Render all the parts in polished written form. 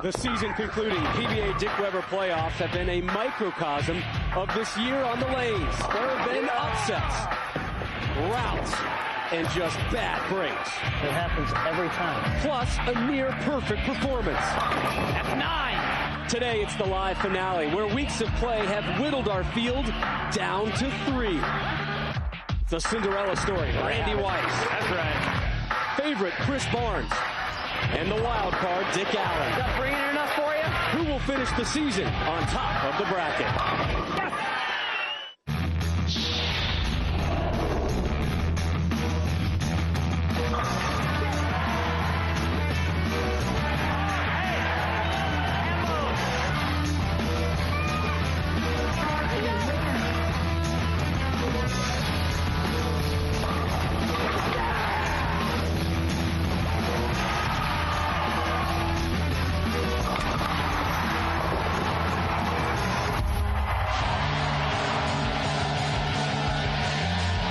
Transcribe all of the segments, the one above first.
The season concluding PBA Dick Weber playoffs have been a microcosm of this year on the lanes. There have been upsets, routes, and just bad breaks. It happens every time. Plus a near perfect performance. That's 9. Today it's the live finale where weeks of play have whittled our field down to 3. The Cinderella story, Randy Weiss. That's right. Favorite, Chris Barnes. And the wild card, Dick Allen. Is that bringing it enough for you? Who will finish the season on top of the bracket?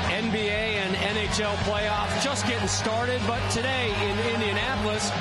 NBA and NHL playoffs just getting started, but today in Indianapolis,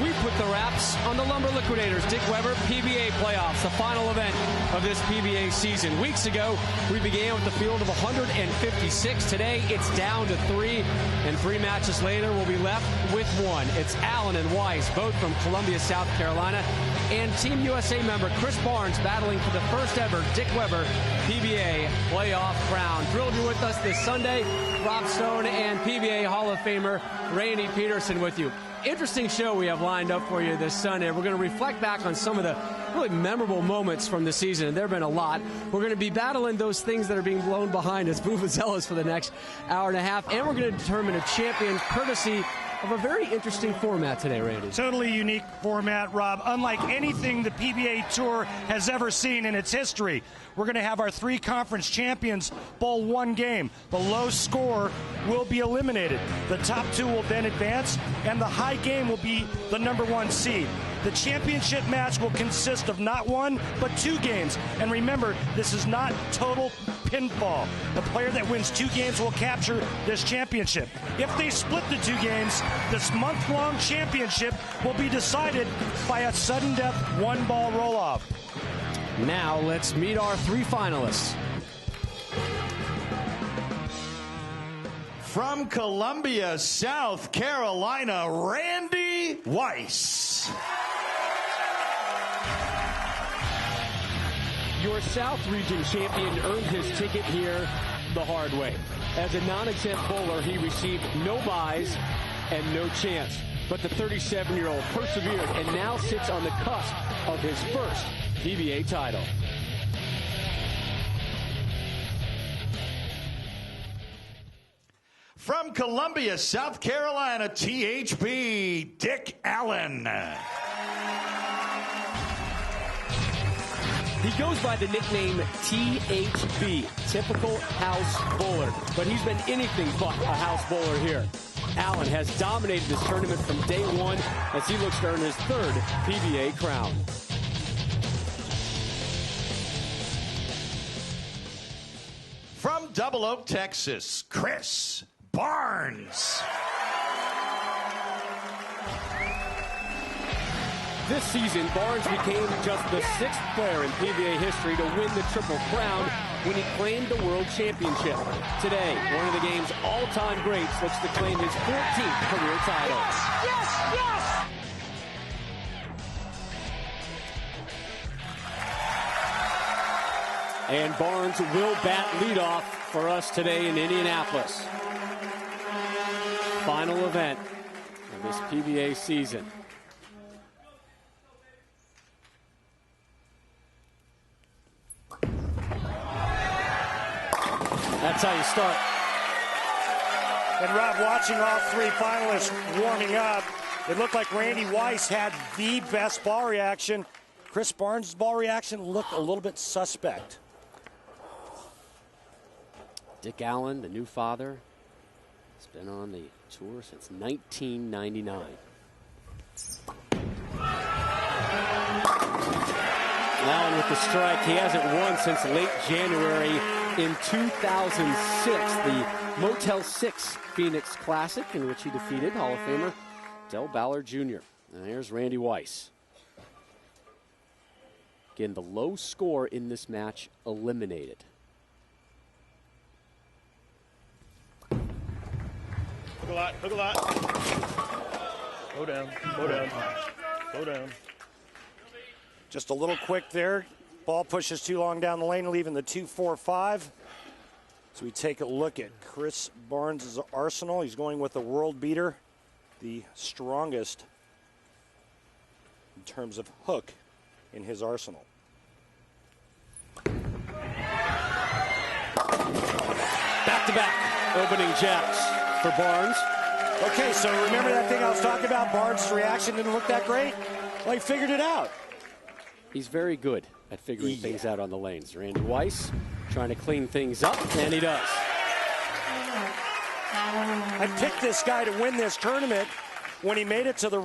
we put the wraps on the Lumber Liquidators. Dick Weber PBA playoffs, the final event of this PBA season. Weeks ago, we began with a field of 156. Today, it's down to 3, and 3 matches later, we'll be left with 1. It's Allen and Weiss, both from Columbia, South Carolina, and Team USA member Chris Barnes battling for the first ever Dick Weber PBA playoff crown. Thrilled you're with us this Sunday. Rob Stone and PBA Hall of Famer Randy Peterson with you. Interesting show we have lined up for you this Sunday. We're going to reflect back on some of the really memorable moments from the season, and there have been a lot. We're going to be battling those things that are being blown behind us, vuvuzelas, for the next hour and a half, and we're going to determine a champion courtesy of a very interesting format today, Randy. Totally unique format, Rob. Unlike anything the PBA Tour has ever seen in its history. We're going to have our 3 conference champions bowl 1 game. The low score will be eliminated. The top 2 will then advance, and the high game will be the number 1 seed. The championship match will consist of not 1, but 2 games. And remember, this is not total pinfall. The player that wins 2 games will capture this championship. If they split the 2 games, this month-long championship will be decided by a sudden death 1-ball roll-off. Now let's meet our 3 finalists. From Columbia, South Carolina, Randy Weiss. Your South Region champion earned his ticket here the hard way. As a non-exempt bowler, he received no buys and no chance. But the 37-year-old persevered and now sits on the cusp of his first PBA title. From Columbia, South Carolina, THB, Dick Allen. He goes by the nickname THB, typical house bowler, but he's been anything but a house bowler here. Allen has dominated this tournament from day 1 as he looks to earn his 3rd PBA crown. From Double Oak, Texas, Chris Barnes. This season, Barnes became just the 6th player in PBA history to win the Triple Crown when he claimed the World Championship. Today, one of the game's all-time greats looks to claim his 14th career title. Yes, yes! And Barnes will bat leadoff for us today in Indianapolis. Final event of this PBA season. That's how you start. And Rob, watching all 3 finalists warming up, it looked like Randy Weiss had the best ball reaction. Chris Barnes' ball reaction looked a little bit suspect. Dick Allen, the new father, has been on the tour since 1999. Allen with the strike. He hasn't won since late January in 2006, the Motel 6 Phoenix Classic, in which he defeated Hall of Famer Del Ballard Jr. And here's Randy Weiss. Again, the low score in this match eliminated. Hook a lot, hook a lot. Go down, go down, go down. Just a little quick there. Ball pushes too long down the lane, leaving the 2-4-5. So we take a look at Chris Barnes' arsenal. He's going with the world beater, the strongest in terms of hook in his arsenal. Back-to-back opening jacks for Barnes. Okay, so remember that thing I was talking about? Barnes' reaction didn't look that great? Well, he figured it out. He's very good at figuring things out on the lanes. Randy Weiss trying to clean things up, and he does. I picked this guy to win this tournament when he made it to the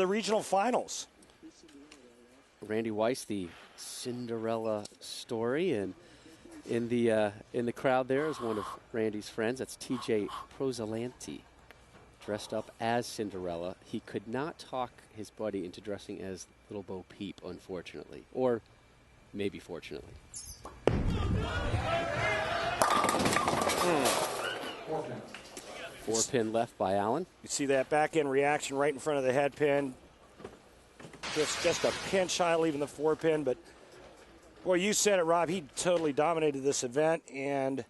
regional finals. Randy Weiss, the Cinderella story, and in the crowd there is one of Randy's friends. That's TJ Prosalanti, dressed up as Cinderella. He could not talk his buddy into dressing as Little Bo Peep, unfortunately, or maybe fortunately. Four pin left by Allen. You see that back end reaction right in front of the head pin. Just a pinch high leaving the 4 pin, but boy, you said it, Rob. He totally dominated this event, and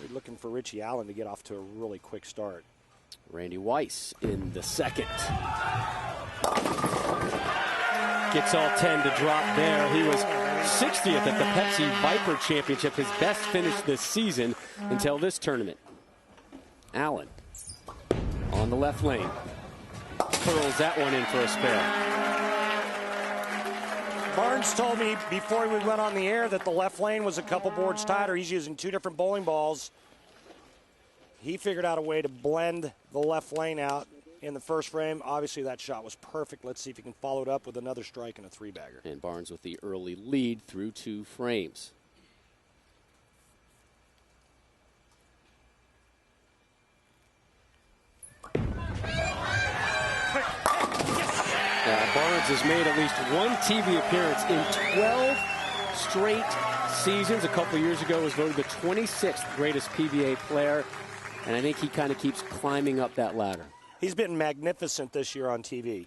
we're looking for Richie Allen to get off to a really quick start. Randy Weiss in the second. Gets all 10 to drop there. He was 60th at the Pepsi Viper Championship, his best finish this season until this tournament. Allen on the left lane. Curls that one in for a spare. Barnes told me before we went on the air that the left lane was a couple boards tighter. He's using 2 different bowling balls. He figured out a way to blend the left lane out in the first frame. Obviously, that shot was perfect. Let's see if he can follow it up with another strike and a 3-bagger. And Barnes with the early lead through 2 frames. Barnes has made at least one TV appearance in 12 straight seasons. A couple years ago was voted the 26th greatest PBA player, and I think he kind of keeps climbing up that ladder. He's been magnificent this year on TV,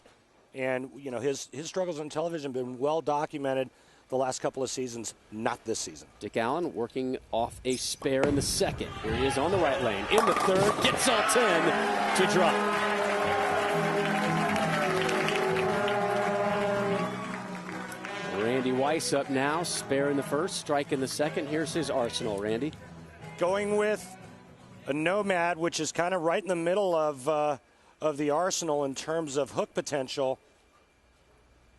and you know his struggles on television have been well documented the last couple of seasons, not this season. Dick Allen working off a spare in the second. Here he is on the right lane. In the third, gets all 10 to drop. Randy Weiss up now, spare in the first, strike in the second. Here's his arsenal, Randy. Going with a Nomad, which is kind of right in the middle of the arsenal in terms of hook potential.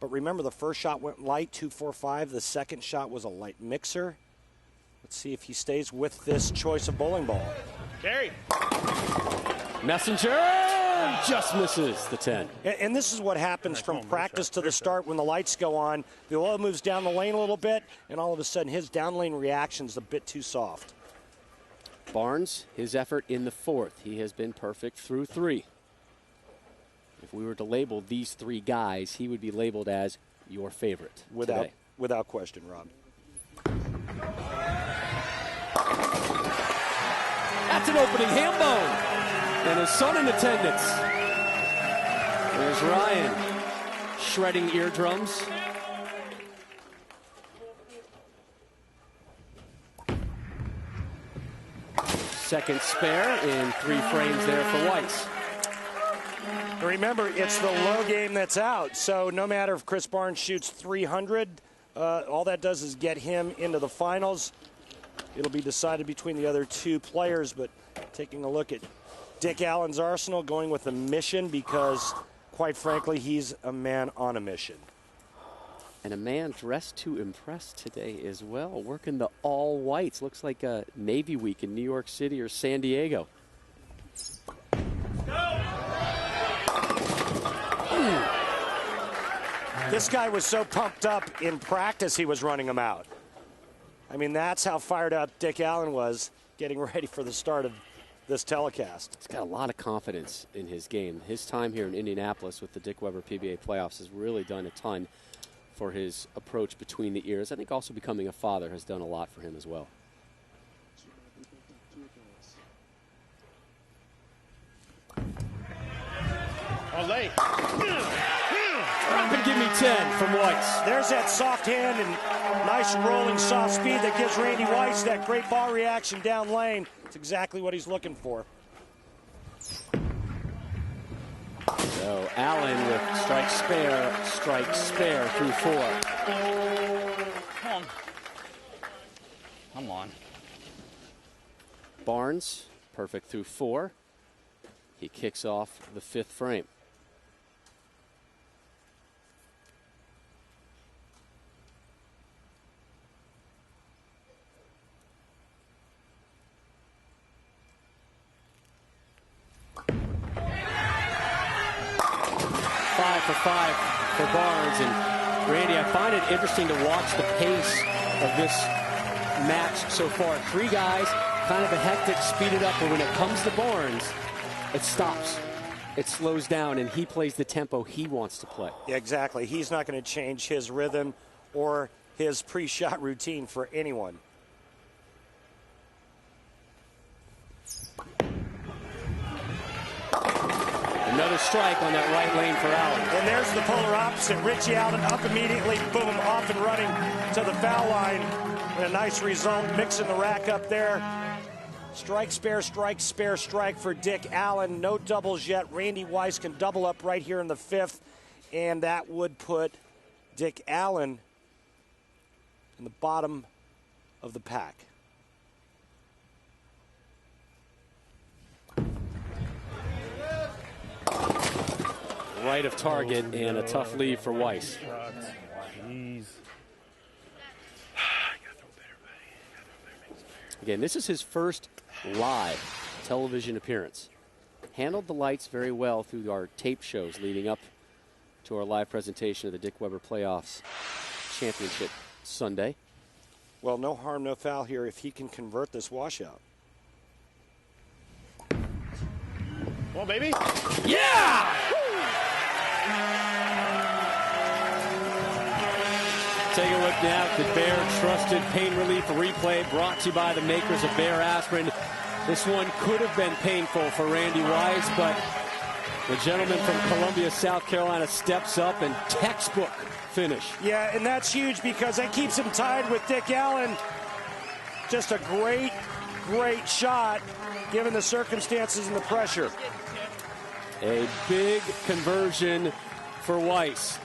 But remember, the first shot went light, 2-4-5. The second shot was a light mixer. Let's see if he stays with this choice of bowling ball. Carry. Messenger just misses the 10. And this is what happens from practice to the start when the lights go on. The oil moves down the lane a little bit, and all of a sudden his down lane reaction is a bit too soft. Barnes, his effort in the fourth. He has been perfect through 3. If we were to label these 3 guys, he would be labeled as your favorite today. Without question, Rob. That's an opening ham bone. And his son in attendance. There's Ryan shredding eardrums. Second spare in 3 frames there for Weiss. Remember, it's the low game that's out. So no matter if Chris Barnes shoots 300, all that does is get him into the finals. It'll be decided between the other 2 players, but taking a look at Dick Allen's arsenal, going with a mission because, quite frankly, he's a man on a mission. And a man dressed to impress today as well, working the all whites. Looks like a Navy Week in New York City or San Diego. This guy was so pumped up in practice he was running him out. I mean, that's how fired up Dick Allen was getting ready for the start of this telecast. He's got a lot of confidence in his game. His time here in Indianapolis with the Dick Weber PBA playoffs has really done a ton for his approach between the ears. I think also becoming a father has done a lot for him as well. Olay. Drop and give me 10 from Weiss. There's that soft hand and nice rolling soft speed that gives Randy Weiss that great ball reaction down lane. It's exactly what he's looking for. So Allen with strike spare through 4. Come on. Come on. Barnes, perfect through 4. He kicks off the 5th frame. For 5 for Barnes. And Randy, I find it interesting to watch the pace of this match so far. 3 guys, kind of a hectic, speeded up, but when it comes to Barnes, it stops. It slows down, and he plays the tempo he wants to play. Yeah, exactly. He's not going to change his rhythm or his pre-shot routine for anyone. Another strike on that right lane for Allen. And there's the polar opposite. Richie Allen up immediately, boom, off and running to the foul line. And a nice result, mixing the rack up there. Strike, spare, strike for Dick Allen. No doubles yet. Randy Weiss can double up right here in the 5th. And that would put Dick Allen in the bottom of the pack. Right of target and a tough lead for Weiss. Jeez. Again, this is his first live television appearance. Handled the lights very well through our tape shows leading up to our live presentation of the Dick Weber Playoffs Championship Sunday. Well, no harm, no foul here if he can convert this washout. Come on, baby. Yeah! Take a look now at the Bear Trusted Pain Relief Replay brought to you by the makers of Bear Aspirin. This one could have been painful for Randy Weiss, but the gentleman from Columbia, South Carolina steps up and textbook finish. Yeah, and that's huge because that keeps him tied with Dick Allen. Just a great, great shot given the circumstances and the pressure. A big conversion for Weiss.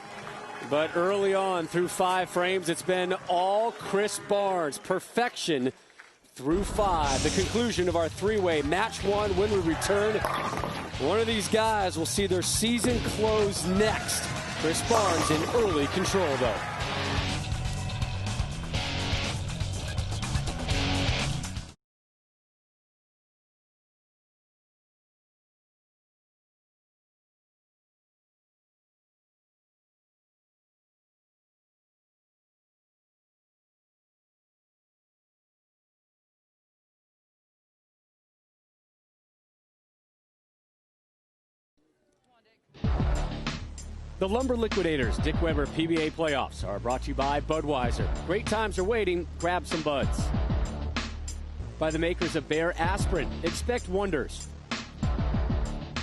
But early on, through 5 frames, it's been all Chris Barnes. Perfection through 5. The conclusion of our 3-way match 1. When we return, one of these guys will see their season close next. Chris Barnes in early control, though. The Lumber Liquidators Dick Weber PBA Playoffs are brought to you by Budweiser. Great times are waiting. Grab some buds. By the makers of Bear Aspirin. Expect wonders.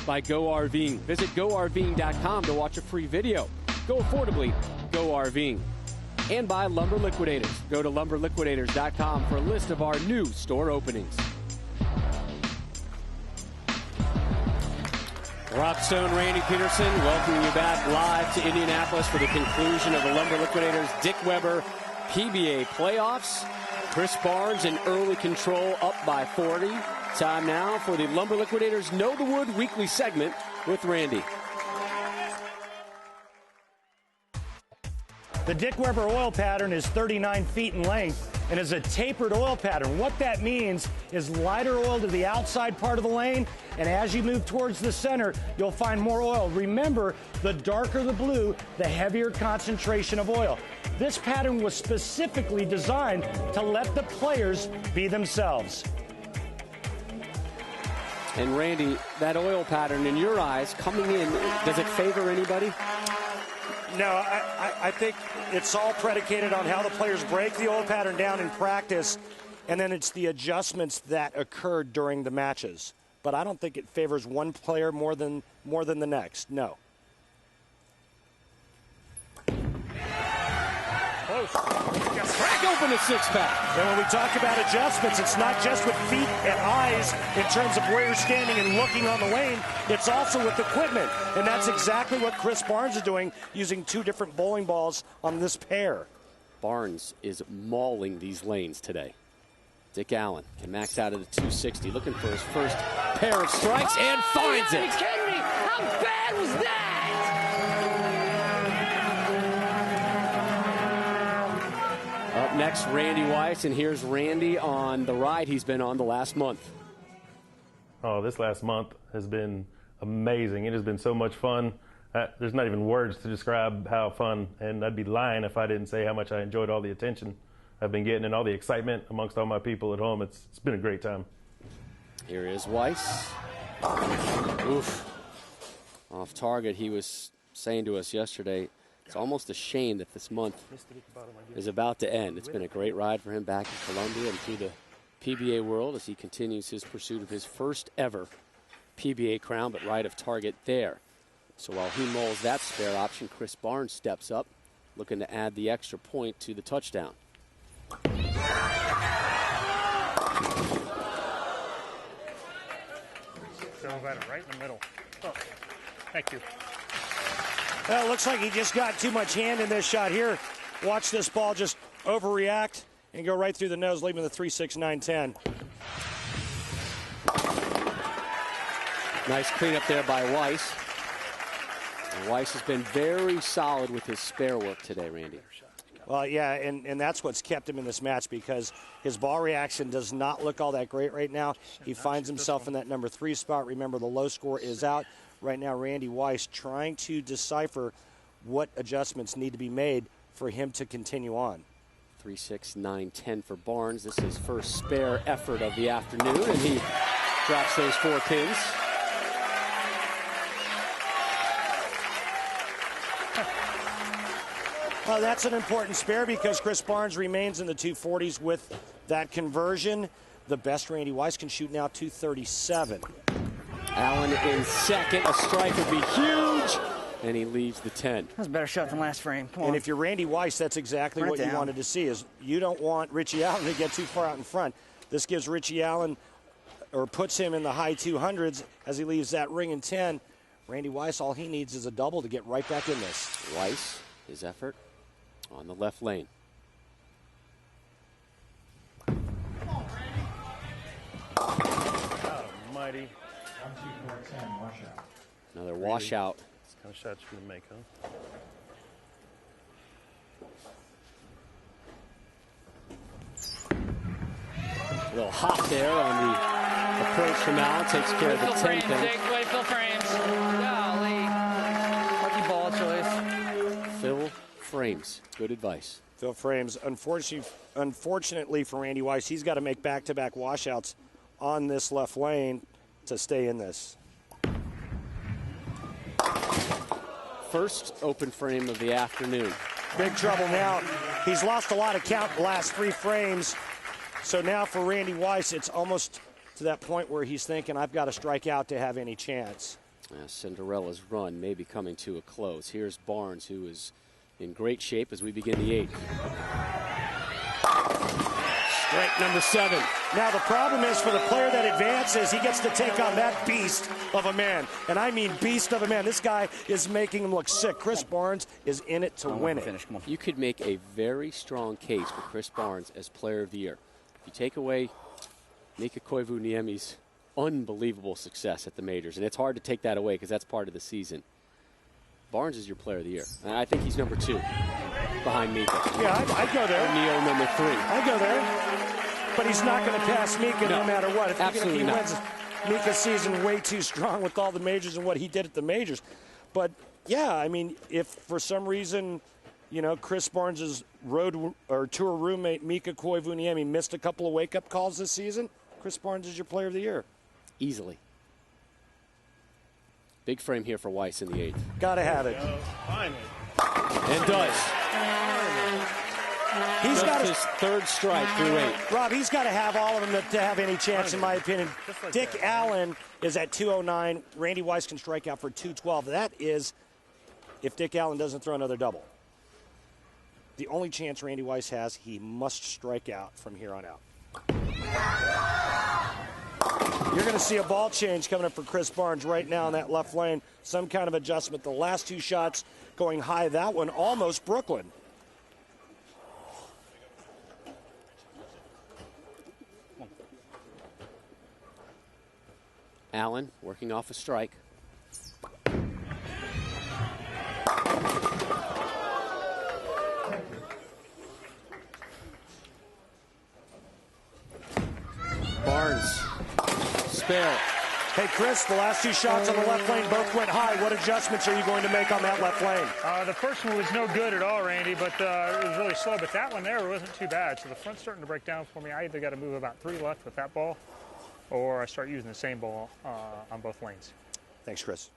By Go RVing. Visit GoRVing.com to watch a free video. Go affordably. Go RVing. And by Lumber Liquidators. Go to LumberLiquidators.com for a list of our new store openings. Rob Stone, Randy Peterson, welcoming you back live to Indianapolis for the conclusion of the Lumber Liquidators Dick Weber PBA playoffs. Chris Barnes in early control, up by 40. Time now for the Lumber Liquidators Know the Wood weekly segment with Randy. The Dick Weber oil pattern is 39 feet in length and is a tapered oil pattern. What that means is lighter oil to the outside part of the lane, and as you move towards the center, you'll find more oil. Remember, the darker the blue, the heavier concentration of oil. This pattern was specifically designed to let the players be themselves. And Randy, that oil pattern in your eyes coming in, does it favor anybody? No, I think it's all predicated on how the players break the old pattern down in practice, and then it's the adjustments that occurred during the matches. But I don't think it favors one player more than the next. No. Crack open a six-pack. And when we talk about adjustments, it's not just with feet and eyes in terms of where you're standing and looking on the lane. It's also with equipment. And that's exactly what Chris Barnes is doing, using 2 different bowling balls on this pair. Barnes is mauling these lanes today. Dick Allen can max out at a 260, looking for his first pair of strikes, and finds it. Are you kidding me? How bad was that? Up next, Randy Weiss, and here's Randy on the ride he's been on the last month. Oh, this last month has been amazing. It has been so much fun. There's not even words to describe how fun, and I'd be lying if I didn't say how much I enjoyed all the attention I've been getting and all the excitement amongst all my people at home. It's been a great time. Here is Weiss. Oof. Off target. He was saying to us yesterday, it's almost a shame that this month is about to end. It's been a great ride for him back in Columbia and through the PBA world as he continues his pursuit of his first ever PBA crown, but right of target there. So while he mauls that spare option, Chris Barnes steps up, looking to add the extra point to the touchdown. Someone got it right in the middle. Oh, thank you. Well, it looks like he just got too much hand in this shot here. Watch this ball just overreact and go right through the nose, leaving the 3-6-9-10. Nice cleanup there by Weiss. And Weiss has been very solid with his spare work today, Randy. Well, yeah, and that's what's kept him in this match, because his ball reaction does not look all that great right now. He finds himself in that number 3 spot. Remember, the low score is out. Right now, Randy Weiss trying to decipher what adjustments need to be made for him to continue on. 3-6-9-10 for Barnes. This is his first spare effort of the afternoon, and he drops those 4 pins. Well, that's an important spare because Chris Barnes remains in the 240s with that conversion. The best Randy Weiss can shoot now 237. Allen in second. A strike would be huge, and he leaves the 10. That was a better shot than last frame. Come on. And if you're Randy Weiss, that's exactly what you wanted to see. Is you don't want Richie Allen to get too far out in front. This gives Richie Allen, or puts him in the high 200s as he leaves that ring in 10. Randy Weiss, all he needs is a double to get right back in this. Weiss, his effort on the left lane. Almighty. Another washout. This kind of shots you're going to make, huh? A little hop there on the approach from Allen. Takes care of the 10 pin. Wait, Phil frames. Golly. Lucky ball choice. Phil frames. Good advice. Phil frames. Unfortunately for Randy Weiss, he's got to make back-to-back washouts on this left lane to stay in this. First open frame of the afternoon. Big trouble now. He's lost a lot of count the last 3 frames. So now for Randy Weiss, it's almost to that point where he's thinking, I've got to strike out to have any chance. Cinderella's run may be coming to a close. Here's Barnes, who is in great shape as we begin the 8th. Strike number 7. Now the problem is for the player that advances, he gets to take on that beast of a man. And I mean beast of a man. This guy is making him look sick. Chris Barnes is in it to win it. You could make a very strong case for Chris Barnes as player of the year. If you take away Mika Koivu-Niemi's unbelievable success at the majors, and it's hard to take that away because that's part of the season, Barnes is your player of the year. And I think he's number 2 behind Mika. Yeah, I'd go there. O'Neal number 3. I'd go there. But he's not going to pass Mika no matter what. If absolutely he not. wins Mika's season way too strong with all the majors and what he did at the majors. But, yeah, I mean, if for some reason, you know, Chris Barnes' road or tour roommate Mika Koivu-Niemi missed a couple of wake-up calls this season, Chris Barnes is your player of the year. Easily. Big frame here for Weiss in the 8th. Got to have it. Finally. And does. He's got his third strike through 8. Rob, he's got to have all of them to have any chance, in my opinion. Dick Allen is at 209. Randy Weiss can strike out for 212. That is if Dick Allen doesn't throw another double. The only chance Randy Weiss has, he must strike out from here on out. You're going to see a ball change coming up for Chris Barnes right now in that left lane. Some kind of adjustment. The last 2 shots going high. That one almost Brooklyn. Allen working off a strike. Barnes, spare. Hey, Chris, the last 2 shots on the left lane both went high. What adjustments are you going to make on that left lane? The first one was no good at all, Randy, but it was really slow. But that one there wasn't too bad. So the front's starting to break down for me. I either got to move about 3 left with that ball, or I start using the same ball on both lanes. Thanks, Chris.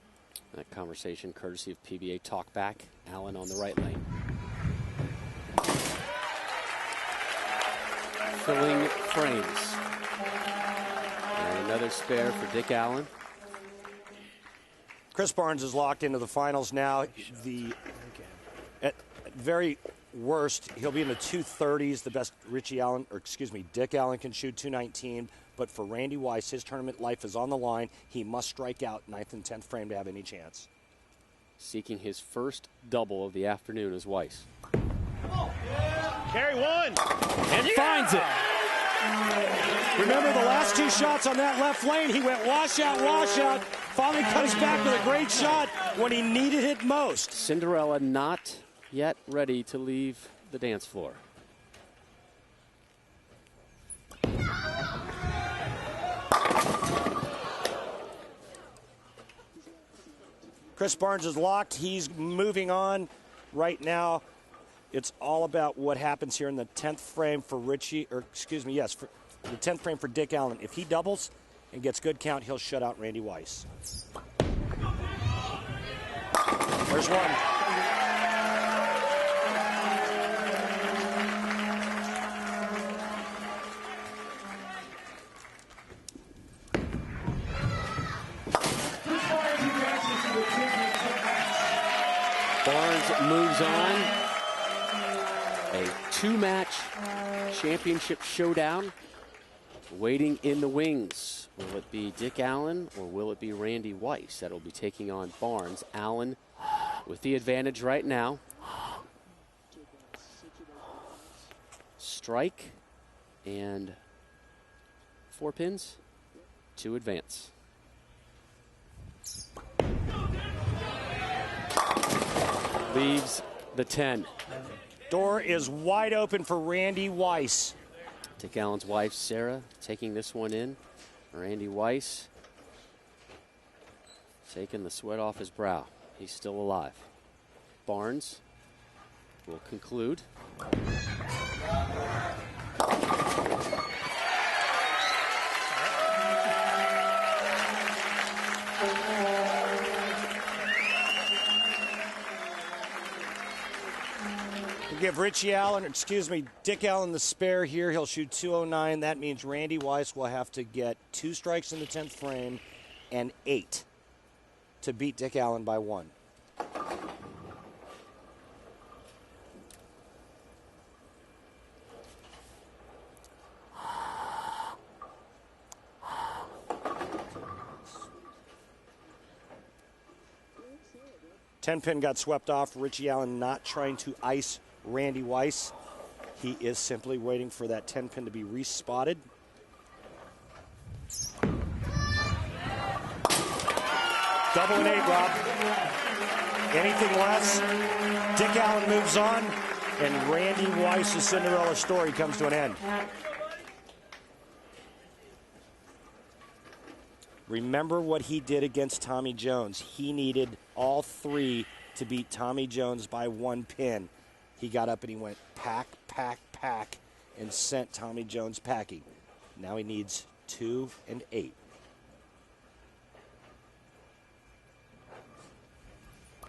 That conversation courtesy of PBA Talkback. Allen on the right lane. Filling frames. And another spare for Dick Allen. Chris Barnes is locked into the finals now. At very worst, he'll be in the 230s. The best Dick Allen can shoot 219. But for Randy Weiss, his tournament life is on the line. He must strike out 9th and 10th frame to have any chance. Seeking his first double of the afternoon is Weiss. Carry one. And finds it. Remember the last 2 shots on that left lane, he went wash out. Finally comes back with a great shot when he needed it most. Cinderella not yet ready to leave the dance floor. Chris Barnes is locked. He's moving on right now. It's all about what happens here in the 10th frame for the 10th frame for Dick Allen. If he doubles and gets good count, he'll shut out Randy Weiss. There's one. Barnes moves on. A 2-match championship showdown waiting in the wings. Will it be Dick Allen or will it be Randy Weiss that will be taking on Barnes? Allen with the advantage right now. Strike and 4 pins to advance. Leaves the 10. Door is wide open for Randy Weiss. Dick Allen's wife, Sarah, taking this one in. Randy Weiss taking the sweat off his brow. He's still alive. Barnes will conclude. Give Dick Allen the spare here. He'll shoot 209. That means Randy Weiss will have to get 2 strikes in the 10th frame and 8 to beat Dick Allen by 1. Ten-pin got swept off. Richie Allen not trying to ice Randy Weiss. He is simply waiting for that 10-pin to be respotted. Double and 8, Rob. Anything less, Dick Allen moves on, and Randy Weiss's Cinderella story comes to an end. Remember what he did against Tommy Jones. He needed all 3 to beat Tommy Jones by 1 pin. He got up and he went pack, and sent Tommy Jones packing. Now he needs 2 and 8.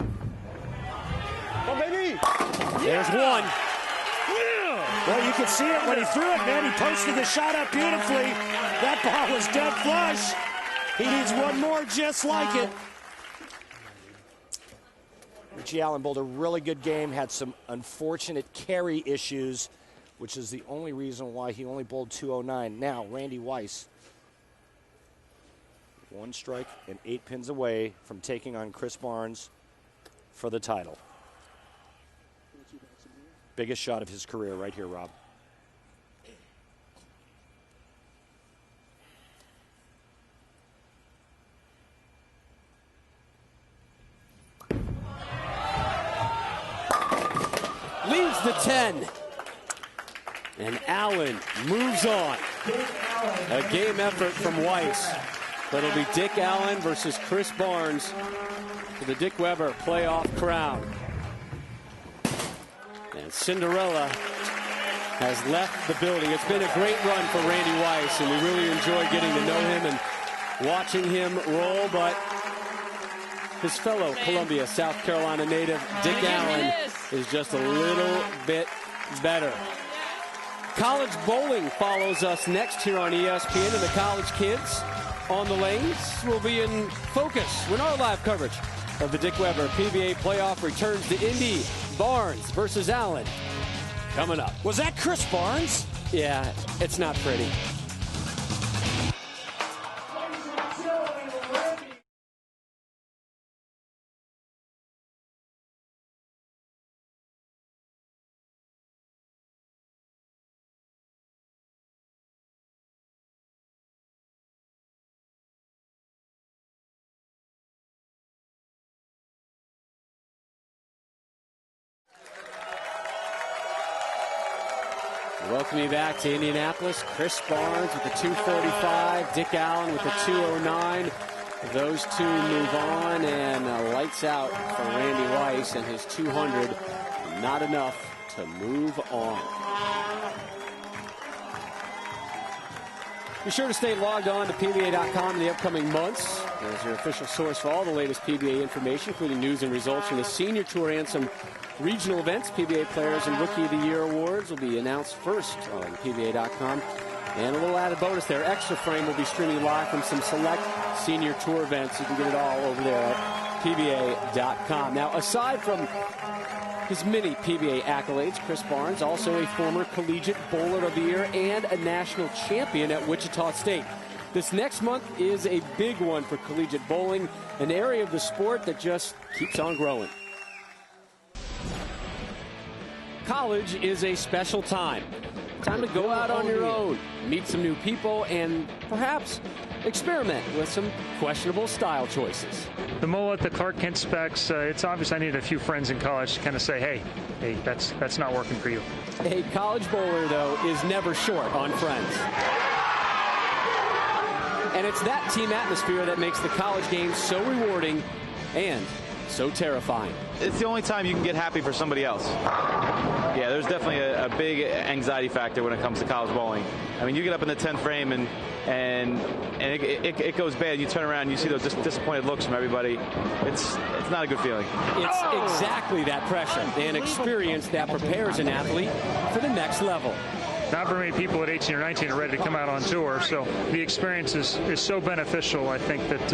Well, There's one. Well, you could see it when he threw it, man. He posted the shot up beautifully. That ball was dead flush. He needs one more just like it. Richie Allen bowled a really good game, had some unfortunate carry issues, which is the only reason why he only bowled 209. Now, Randy Weiss, 1 strike and 8 pins away from taking on Chris Barnes for the title. Biggest shot of his career right here, Rob. Leaves the 10. And Allen moves on. A game effort from Weiss. But it'll be Dick Allen versus Chris Barnes for the Dick Weber playoff crown. And Cinderella has left the building. It's been a great run for Randy Weiss, and we really enjoy getting to know him and watching him roll. But his fellow Columbia, South Carolina native, Dick Allen, is just a little bit better. College bowling follows us next here on ESPN, and the college kids on the lanes will be in focus when our live coverage of the Dick Weber PBA playoff returns to Indy. Barnes versus Allen coming up. Was that Chris Barnes? Yeah, it's not pretty. Welcome you back to Indianapolis. Chris Barnes with the 245, Dick Allen with the 209. Those two move on, and lights out for Randy Weiss and his 200. Not enough to move on. Be sure to stay logged on to PBA.com in the upcoming months as your official source for all the latest PBA information, including news and results from the Senior Tour and some regional events. PBA Players and Rookie of the Year awards will be announced first on PBA.com. And a little added bonus there, Extra Frame will be streaming live from some select Senior Tour events. You can get it all over there at PBA.com. Now, aside from his many PBA accolades, Chris Barnes, also a former Collegiate Bowler of the Year and a national champion at Wichita State. This next month is a big one for collegiate bowling, an area of the sport that just keeps on growing. College is a special time. Time to go out on your own, meet some new people, and perhaps experiment with some questionable style choices. The mullet, the Clark Kent specs, it's obvious I need a few friends in college to kind of say, hey, that's not working for you. A college bowler, though, is never short on friends. And it's that team atmosphere that makes the college game so rewarding and so terrifying. It's the only time you can get happy for somebody else. Yeah, there's definitely a big anxiety factor when it comes to college bowling. I mean, you get up in the 10th frame and it goes bad. You turn around and you see those disappointed looks from everybody. It's not a good feeling. It's exactly that pressure and experience that prepares an athlete for the next level. Not very many people at 18 or 19 are ready to come out on tour, so the experience is so beneficial. I think that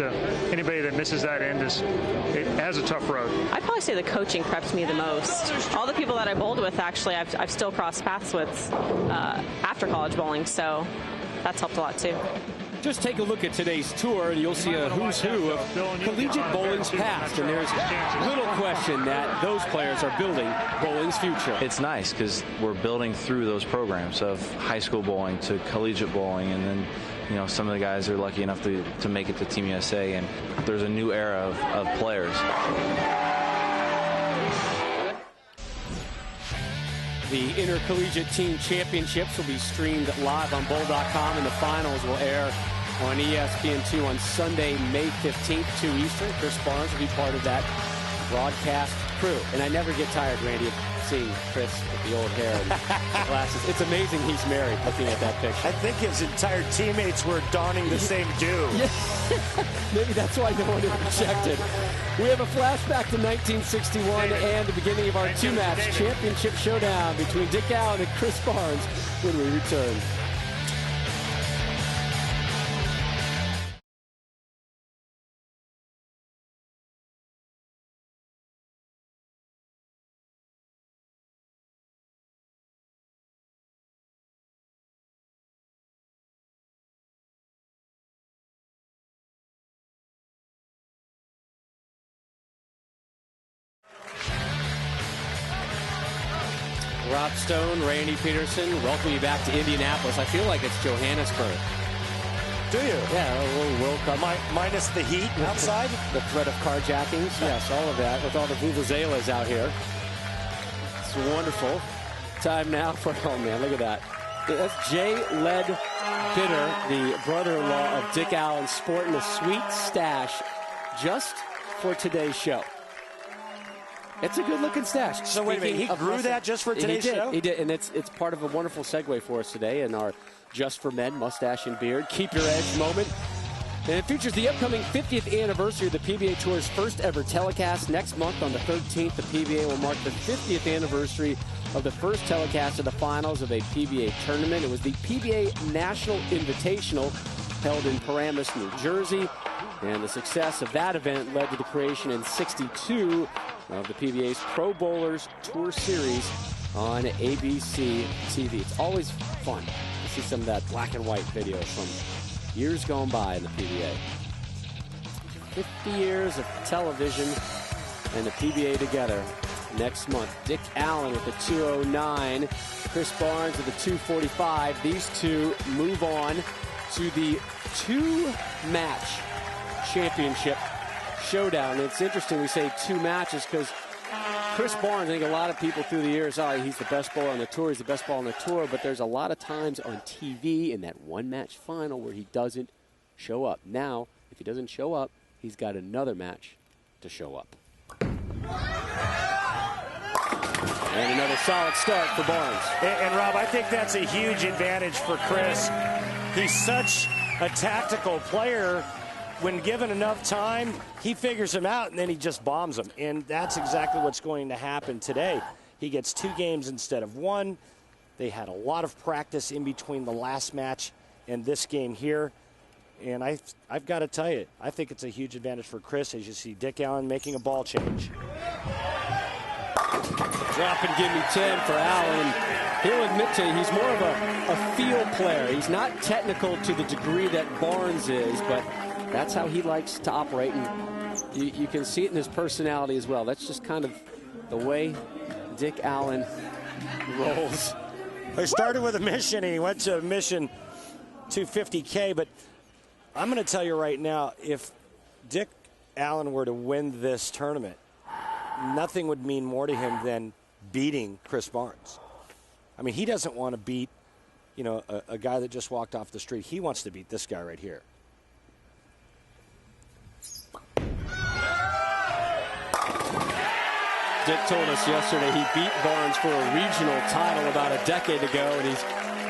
anybody that misses that end it has a tough road. I'd probably say the coaching prepped me the most. All the people that I bowled with, actually, I've still crossed paths with after college bowling, so that's helped a lot too. Just take a look at today's tour, and you'll see a who's who of collegiate bowling's past. And there's little question that those players are building bowling's future. It's nice because we're building through those programs of high school bowling to collegiate bowling, and then some of the guys are lucky enough to make it to Team USA, and there's a new era of players. The Intercollegiate Team Championships will be streamed live on bowl.com, and the finals will air on ESPN2 on Sunday, May 15th, 2 Eastern. Chris Barnes will be part of that broadcast crew. And I never get tired, Randy, of seeing Chris with the old hair and the glasses. It's amazing he's married looking at that picture. I think his entire teammates were donning the same do. Yeah. Maybe that's why no one objected. We have a flashback to 1961 and the beginning of our two-match championship showdown between Dick Allen and Chris Barnes when we return. Rob Stone, Randy Peterson, welcome you back to Indianapolis. I feel like it's Johannesburg. Do you? Yeah, a little World Cup. Minus the heat outside? The threat of carjackings. Yes, all of that with all the vuvuzelas out here. It's wonderful. Time now for, oh man, look at that. That's Jay Led Bitter, the brother-in-law of Dick Allen, sporting a sweet stash just for today's show. It's a good-looking stash. So wait a minute, he grew that just for today's show? He did, and it's part of a wonderful segue for us today in our Just for Men mustache and beard Keep Your Edge moment. And it features the upcoming 50th anniversary of the PBA Tour's first ever telecast. Next month on the 13th, the PBA will mark the 50th anniversary of the first telecast of the finals of a PBA tournament. It was the PBA National Invitational held in Paramus, New Jersey. And the success of that event led to the creation in '62 of the PBA's Pro Bowlers Tour Series on ABC TV. It's always fun to see some of that black and white video from years gone by in the PBA. 50 years of television and the PBA together next month. Dick Allen with the 209, Chris Barnes with the 245. These two move on to the two-match championship showdown. And it's interesting we say two matches because Chris Barnes, I think a lot of people through the years, he's the best bowler on the tour, he's the best bowler on the tour, but there's a lot of times on TV in that one-match final where he doesn't show up. Now, if he doesn't show up, he's got another match to show up. And another solid start for Barnes. And Rob, I think that's a huge advantage for Chris. He's such a tactical player. When given enough time, he figures him out, and then he just bombs him. And that's exactly what's going to happen today. He gets 2 games instead of 1. They had a lot of practice in between the last match and this game here. And I've got to tell you, I think it's a huge advantage for Chris as you see Dick Allen making a ball change. Drop and give me 10 for Allen. He'll admit to you, he's more of a feel player. He's not technical to the degree that Barnes is, but that's how he likes to operate, and you can see it in his personality as well. That's just kind of the way Dick Allen rolls. They started with a mission, and he went to a mission 250K, but I'm going to tell you right now, if Dick Allen were to win this tournament, nothing would mean more to him than beating Chris Barnes. I mean, he doesn't want to beat, a guy that just walked off the street. He wants to beat this guy right here. Dick told us yesterday he beat Barnes for a regional title about a decade ago, and he's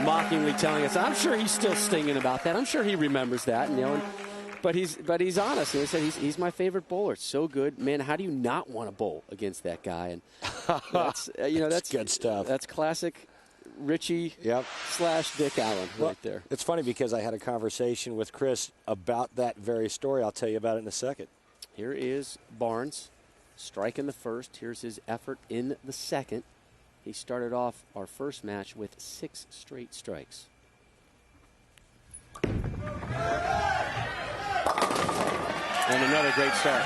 mockingly telling us, I'm sure he's still stinging about that. I'm sure he remembers that, but he's honest. And he said he's my favorite bowler. It's so good, man. How do you not want to bowl against that guy? And that's that's good stuff. That's classic Richie / Dick Allen right there. It's funny because I had a conversation with Chris about that very story. I'll tell you about it in a second. Here is Barnes striking the first. Here's his effort in the second. He started off our first match with 6 straight strikes. And another great start.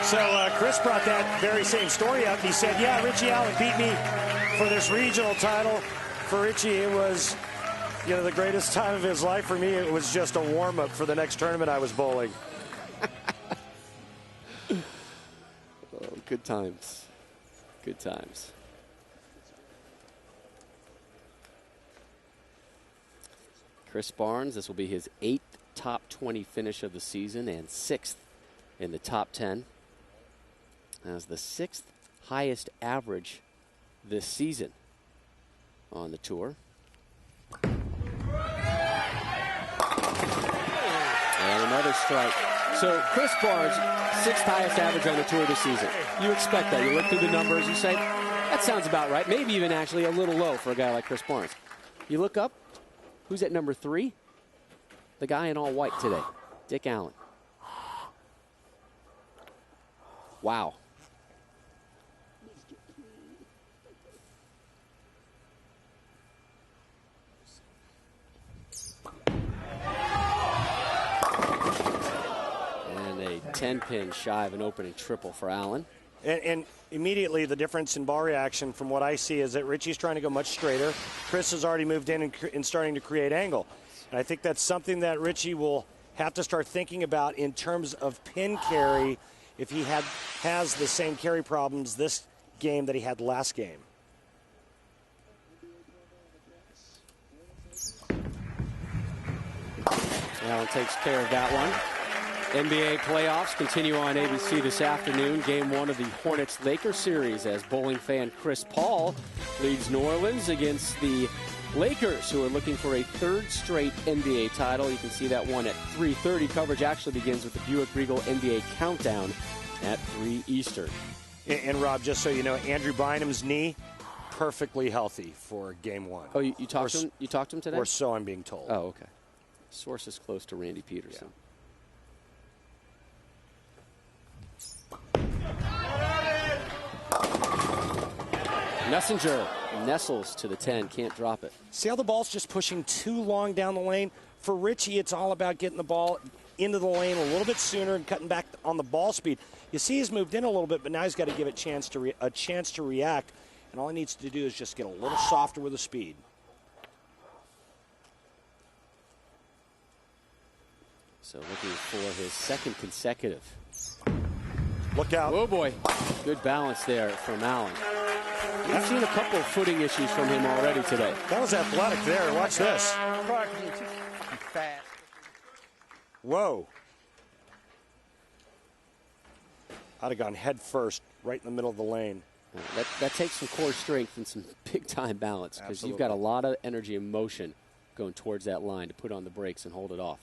So Chris brought that very same story up. He said, yeah, Richie Allen beat me for this regional title. For Richie, it was the greatest time of his life. For me, it was just a warm-up for the next tournament I was bowling. Oh, good times. Good times. Chris Barnes, this will be his 8th top 20 finish of the season and 6th in the top 10. Has the 6th highest average this season on the tour. And another strike. So Chris Barnes, 6th highest average on the tour this season. You expect that. You look through the numbers, you say, that sounds about right. Maybe even actually a little low for a guy like Chris Barnes. You look up, who's at number 3? The guy in all white today, Dick Allen. Wow. And a 10-pin shy of an opening triple for Allen. And immediately the difference in ball reaction from what I see is that Richie's trying to go much straighter. Chris has already moved in and starting to create angle. And I think that's something that Richie will have to start thinking about in terms of pin carry if he has the same carry problems this game that he had last game. Allen takes care of that one. NBA playoffs continue on ABC this afternoon. Game 1 of the Hornets-Lakers series as bowling fan Chris Paul leads New Orleans against the Lakers, who are looking for a 3rd straight NBA title. You can see that one at 3:30. Coverage actually begins with the Buick Regal NBA Countdown at 3 Eastern. And Rob, just so you know, Andrew Bynum's knee, perfectly healthy for Game 1. Oh, you talked to him? You talked to him today? Or so I'm being told. Oh, okay. Sources close to Randy Peterson. Yeah. Messenger nestles to the 10, can't drop it. See how the ball's just pushing too long down the lane? For Richie, it's all about getting the ball into the lane a little bit sooner and cutting back on the ball speed. You see he's moved in a little bit, but now he's got to give it a chance to react. And all he needs to do is just get a little softer with the speed. So looking for his 2nd consecutive. Look out. Oh, boy. Good balance there from Allen. We've seen a couple of footing issues from him already today. That was athletic there. Watch this. Whoa. I'd have gone head first right in the middle of the lane. That takes some core strength and some big-time balance because you've got a lot of energy and motion going towards that line to put on the brakes and hold it off.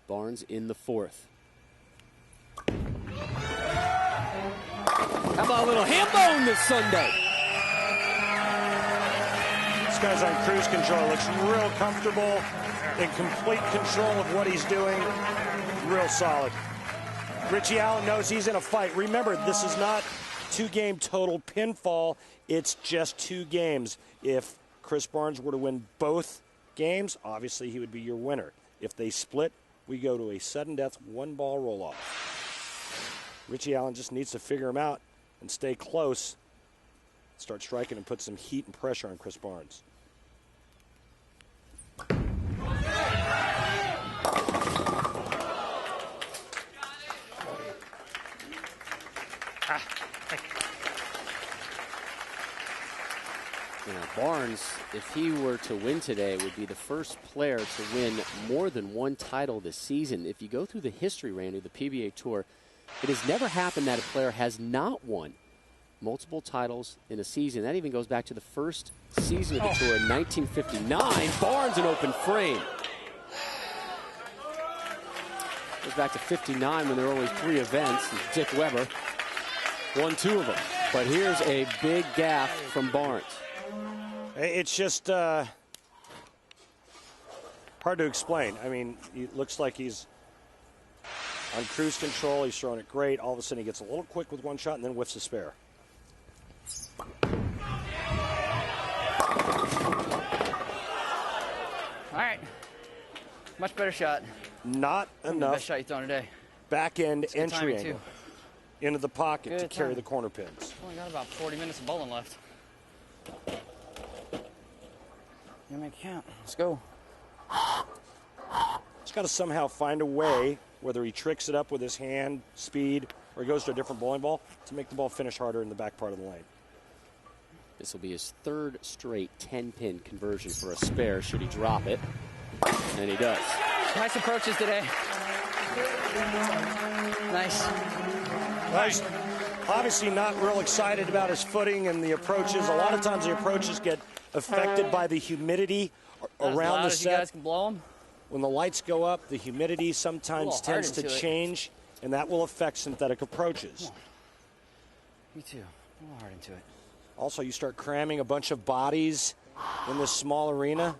Barnes in the 4th. How about a little ham bone this Sunday? This guy's on cruise control. Looks real comfortable, in complete control of what he's doing. Real solid. Richie Allen knows he's in a fight. Remember, this is not 2-game total pinfall. It's just 2 games. If Chris Barnes were to win both games, obviously he would be your winner. If they split, we go to a sudden death 1-ball roll-off. Richie Allen just needs to figure him out and stay close, start striking and put some heat and pressure on Chris Barnes. You know, Barnes, if he were to win today, would be the first player to win more than 1 title this season. If you go through the history, Randy, the PBA Tour, it has never happened that a player has not won multiple titles in a season. That even goes back to the first season of the tour in 1959. Barnes an open frame. Goes back to 59 when there were only 3 events. And Dick Weber won 2 of them. But here's a big gaffe from Barnes. It's just hard to explain. I mean, it looks like he's on cruise control. He's throwing it great. All of a sudden, he gets a little quick with 1 shot and then whiffs a spare. All right. Much better shot. Not enough. Best shot you've thrown today. Back end It's good entry timing, angle too. into the pocket Good to carry timing. the corner pins. Only got about 40 minutes of bowling left. You make it count. Let's go. He's got to somehow find a way, whether he tricks it up with his hand, speed, or he goes to a different bowling ball, to make the ball finish harder in the back part of the lane. This will be his 3rd straight 10-pin conversion for a spare should he drop it. And he does. Nice approaches today. Nice. Obviously not real excited about his footing and the approaches. A lot of times the approaches get affected by the humidity around the set. You guys can blow them. When the lights go up, the humidity sometimes tends to change, and that will affect synthetic approaches. Me too. A little hard into it. Also, you start cramming a bunch of bodies in this small arena.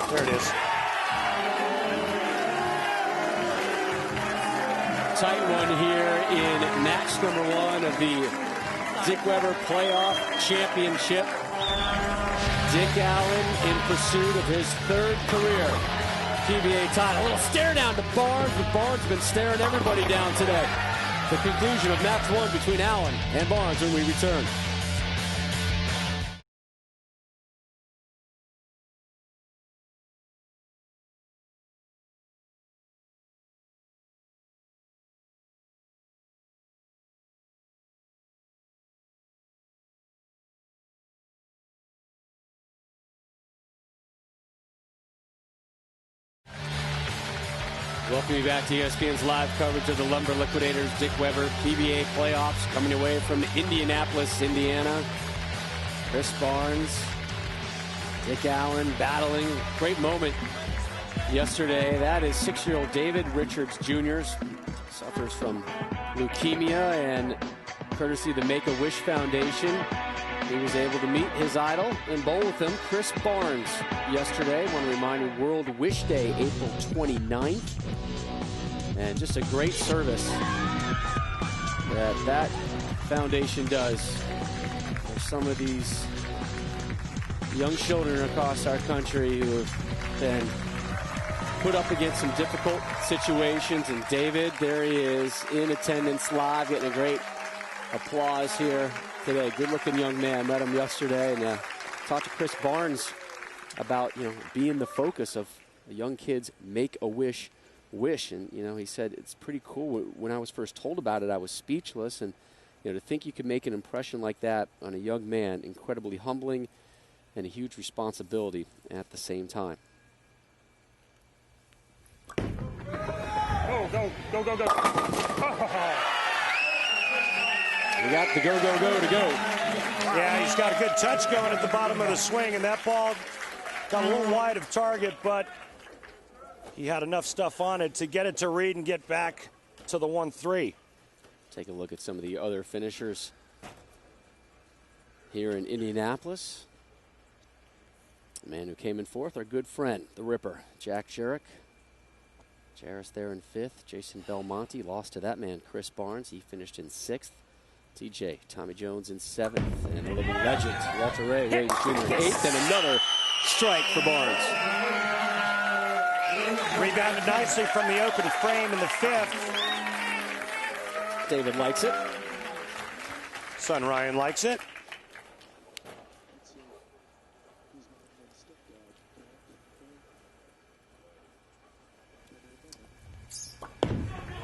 There it is. Tight one here in match number 1 of the Dick Weber Playoff Championship. Dick Allen in pursuit of his 3rd career PBA title. A little stare down to Barnes, but Barnes has been staring everybody down today. The conclusion of match 1 between Allen and Barnes when we return. Welcome you back to ESPN's live coverage of the Lumber Liquidators Dick Weber PBA playoffs coming away from Indianapolis, Indiana. Chris Barnes, Dick Allen battling. Great moment yesterday. That is 6-year-old David Richards Jr. Suffers from leukemia, and courtesy of the Make-A-Wish Foundation, he was able to meet his idol and bowl with him, Chris Barnes, yesterday. I want to remind you, World Wish Day, April 29th. And just a great service that foundation does for some of these young children across our country who have been put up against some difficult situations. And David, there he is in attendance live, getting a great applause here today. Good-looking young man. Met him yesterday and talked to Chris Barnes about, being the focus of a young kid's Make-A-Wish wish. And, he said it's pretty cool. When I was first told about it, I was speechless. And, to think you could make an impression like that on a young man, incredibly humbling and a huge responsibility at the same time. Go, go, go, go, go. Oh. We got the go, go, go to go. Yeah, he's got a good touch going at the bottom of the swing, and that ball got a little wide of target, but he had enough stuff on it to get it to read and get back to the 1-3. Take a look at some of the other finishers here in Indianapolis. The man who came in 4th, our good friend, the Ripper, Jack Jarrett. Jarris there in 5th. Jason Belmonte lost to that man, Chris Barnes. He finished in 6th. TJ, Tommy Jones in 7th. And the living legend, Walter Ray, Wade Jr. in 8th. And another strike for Barnes. Rebounded nicely from the open frame in the 5th. David likes it. Son Ryan likes it.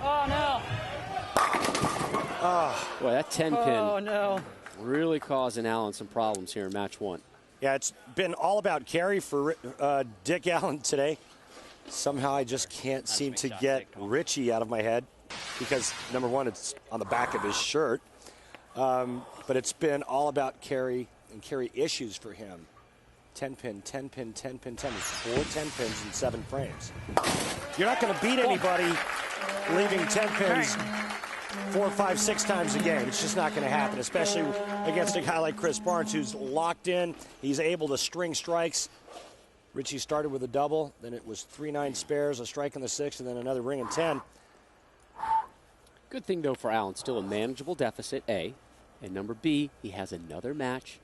Oh, no. Boy, that 10-pin no. really causing Allen some problems here in match 1. Yeah, it's been all about carry for Dick Allen today. Somehow I just can't seem to get Richie out of my head because, number one, it's on the back of his shirt. But it's been all about carry and carry issues for him. 10-pin, 10-pin, 10-pin, 10-pin. 4 10-pins in 7 frames. You're not going to beat anybody leaving 10 pins 4, 5, 6 times a game. It's just not going to happen, especially against a guy like Chris Barnes who's locked in. He's able to string strikes. Richie started with a double, then it was 3-9 spares, a strike in the 6th, and then another ring in 10. Good thing, though, for Allen. Still a manageable deficit, A. And number B, he has another match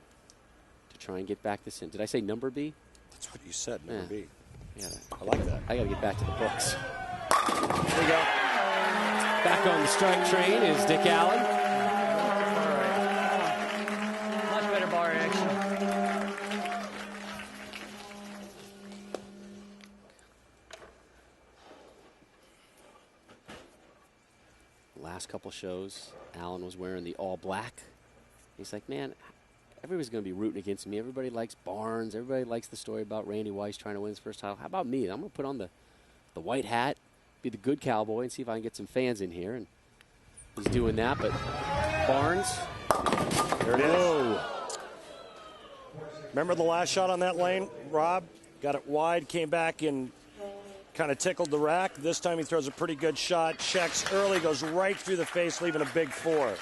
to try and get back this in. Did I say number B? That's what you said, number B. Yeah, I like that. I got to get back to the books. There you go. Back on the strike train is Dick Allen. Much better bar action. Last couple shows, Allen was wearing the all black. He's like, man, everybody's going to be rooting against me. Everybody likes Barnes. Everybody likes the story about Randy Weiss trying to win his first title. How about me? I'm going to put on the white hat, be the good cowboy, and see if I can get some fans in here. And he's doing that, but Barnes. There it is. Remember the last shot on that lane, Rob? Got it wide, came back and kind of tickled the rack. This time he throws a pretty good shot, checks early, goes right through the face, leaving a big 4.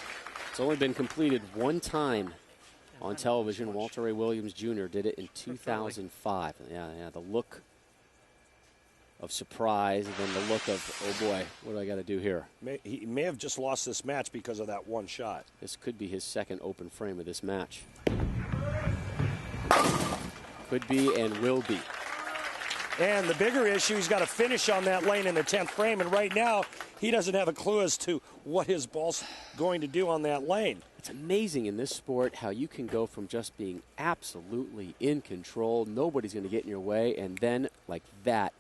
It's only been completed one time on television. Walter Ray Williams Jr. did it in 2005. Yeah, the look of surprise and then the look of, oh boy, what do I got to do here? He may have just lost this match because of that one shot. This could be his second open frame of this match. Could be and will be. And the bigger issue, he's got to finish on that lane in the 10th frame, and right now he doesn't have a clue as to what his ball's going to do on that lane. It's amazing in this sport how you can go from just being absolutely in control, nobody's going to get in your way, and then like that,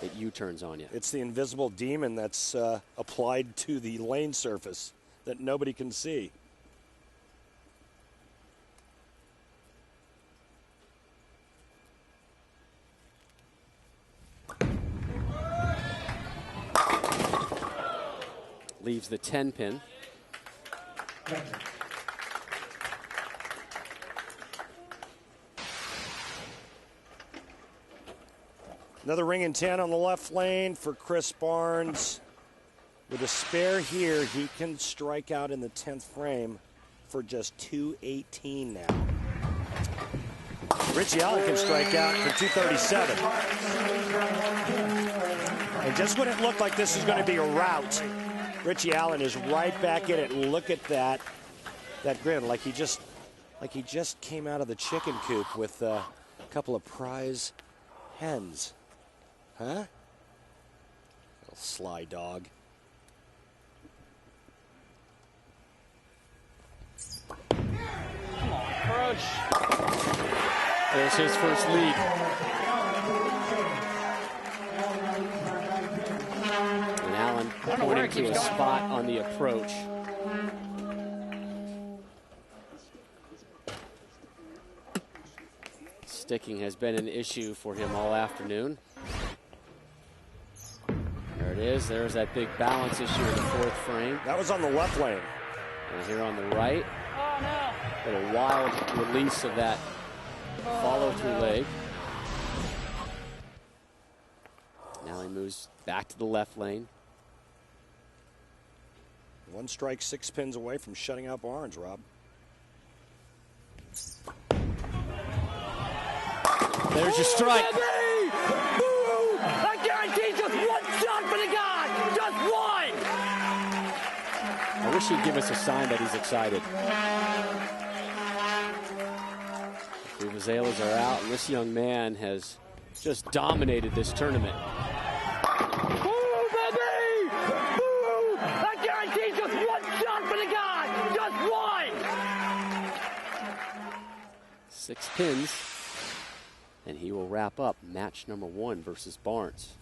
it U-turns on you. It's the invisible demon that's applied to the lane surface that nobody can see. Leaves the 10 pin. Another ring and 10 on the left lane for Chris Barnes. With a spare here, he can strike out in the 10th frame for just 218 now. Richie Allen can strike out for 237. And just when it looked like this was going to be a rout, Richie Allen is right back in it. Look at that grin, like he just came out of the chicken coop with a couple of prize hens. Huh? Little sly dog. Approach. There's his first lead. And Allen pointing to a spot on the approach. Sticking has been an issue for him all afternoon. There it is. There's that big balance issue in the 4th frame. That was on the left lane. And here on the right, Oh, no. a wild release of that follow-through leg. Now he moves back to the left lane. 1 strike, 6 pins away from shutting out Barnes, Rob. There's your strike. I guarantee just one shot for the guy. Just one. I wish he'd give us a sign that he's excited. The Vuvuzelas are out, and this young man has just dominated this tournament. Boo, baby! Boo! I guarantee just one shot for the guy. Just one. 6 pins, and he will wrap up match number 1 versus Barnes.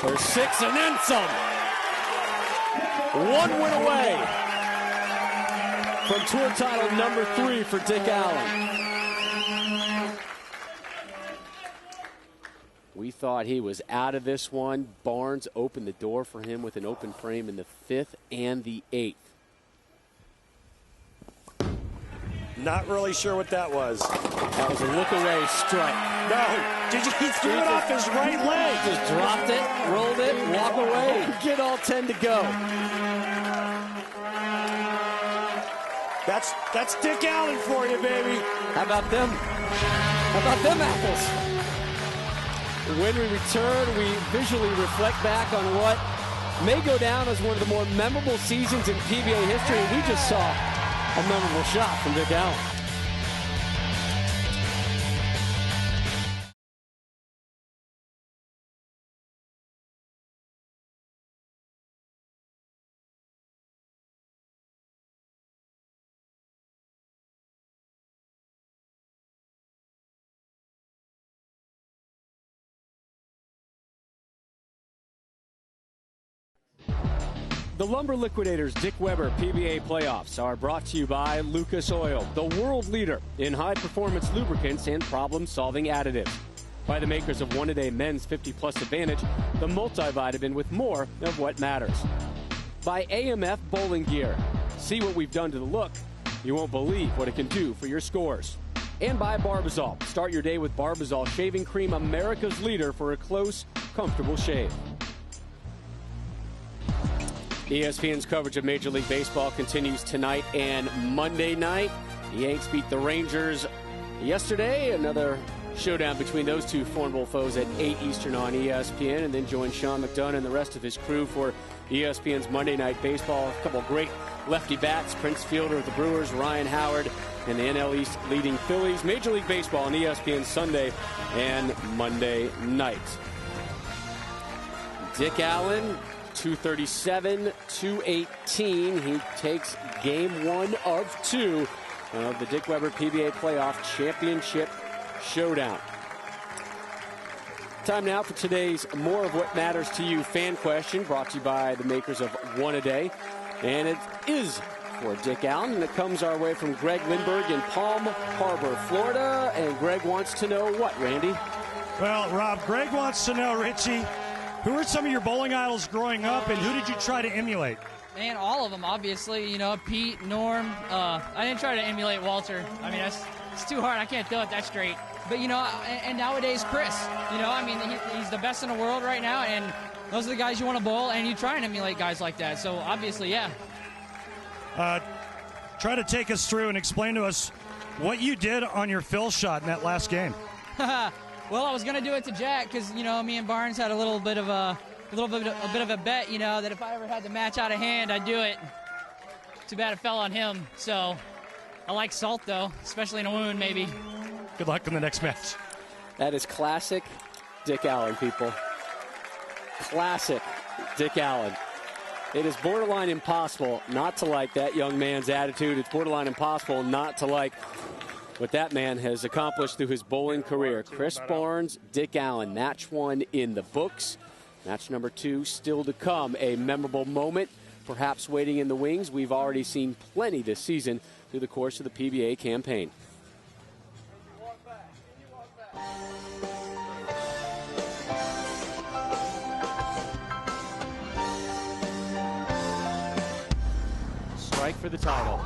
There's 6 and then some. 1 win away from tour title number 3 for Dick Allen. We thought he was out of this one. Barnes opened the door for him with an open frame in the 5th and the 8th. Not really sure what that was. That was a look-away strike. No, he threw it off his right leg. Just dropped it, rolled it, walk away, get all 10 to go. That's Dick Allen for you, baby. How about them? How about them apples? When we return, we visually reflect back on what may go down as one of the more memorable seasons in PBA history. We just saw a memorable shot from Dick Allen. The Lumber Liquidators Dick Weber PBA playoffs are brought to you by Lucas Oil, the world leader in high-performance lubricants and problem-solving additives. By the makers of One-A-Day Men's 50-Plus Advantage, the multivitamin with more of what matters. By AMF Bowling Gear. See what we've done to the look. You won't believe what it can do for your scores. And by Barbazol. Start your day with Barbazol Shaving Cream, America's leader for a close, comfortable shave. ESPN's coverage of Major League Baseball continues tonight and Monday night. The Yanks beat the Rangers yesterday. Another showdown between those two formidable foes at 8 Eastern on ESPN. And then join Sean McDonough and the rest of his crew for ESPN's Monday Night Baseball. A couple of great lefty bats. Prince Fielder of the Brewers, Ryan Howard, and the NL East leading Phillies. Major League Baseball on ESPN Sunday and Monday night. Dick Allen, 237, 218. He takes game 1 of 2 of the Dick Weber PBA Playoff Championship Showdown. Time now for today's More of What Matters to You fan question, brought to you by the makers of One-A-Day. And it is for Dick Allen, and it comes our way from Greg Lindbergh in Palm Harbor, Florida. And Greg wants to know what, Randy? Well, Rob, Greg wants to know, Richie, who are some of your bowling idols growing up, and who did you try to emulate? Man, all of them, obviously. You know, Pete, Norm. I didn't try to emulate Walter. I mean, it's too hard. I can't throw it that straight. But, you know, and nowadays, Chris. You know, I mean, he's the best in the world right now, and those are the guys you want to bowl, and you try and emulate guys like that. So, obviously, yeah. Try to take us through and explain to us what you did on your fill shot in that last game. Well, I was going to do it to Jack because, you know, me and Barnes had a bit of a bet, you know, that if I ever had the match out of hand, I'd do it. Too bad it fell on him. So I like salt, though, especially in a wound, maybe. Good luck in the next match. That is classic Dick Allen, people. Classic Dick Allen. It is borderline impossible not to like that young man's attitude. It's borderline impossible not to like what that man has accomplished through his bowling career. Chris Barnes, Dick Allen, match 1 in the books. Match number 2 still to come. A memorable moment, perhaps waiting in the wings. We've already seen plenty this season through the course of the PBA campaign. Strike for the title.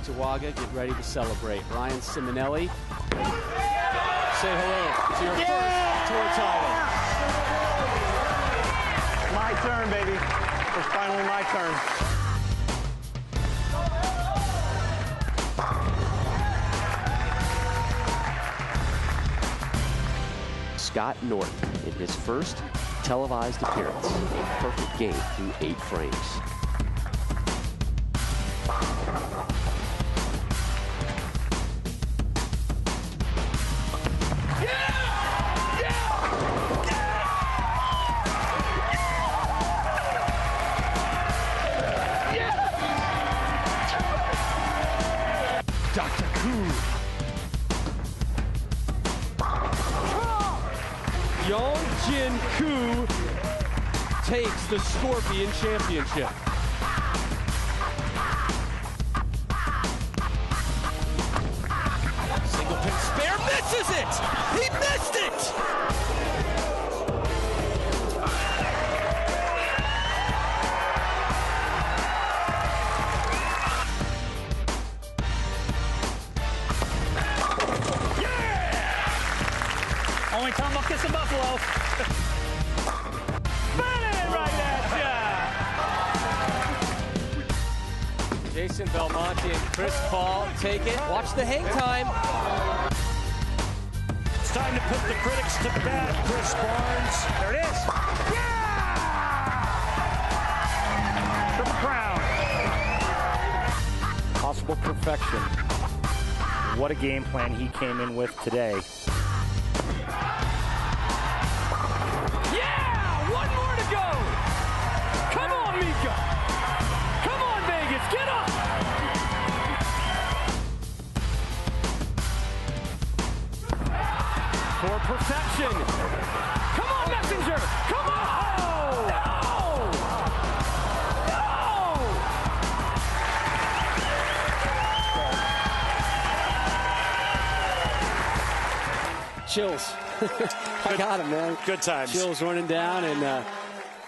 Tawaga, get ready to celebrate. Ryan Simonelli, say hello to your first tour title. My turn, baby. It's finally my turn. Scott Norton in his first televised appearance. A perfect game through 8 frames. Yong-Jin Koo takes the Scorpion Championship. Single pin spare, misses it! He missed it! Only time I'll kiss a buffalo. Right at ya. Jason Belmonte and Chris Paul take it. Watch the hang time. It's time to put the critics to bed, Chris Barnes. There it is. Yeah! Triple crown. Possible perfection. What a game plan he came in with today. Yeah! One more to go! Come on, Mika! Come on, Vegas, get up! chills. I got him, man. Good times. Chills running down, and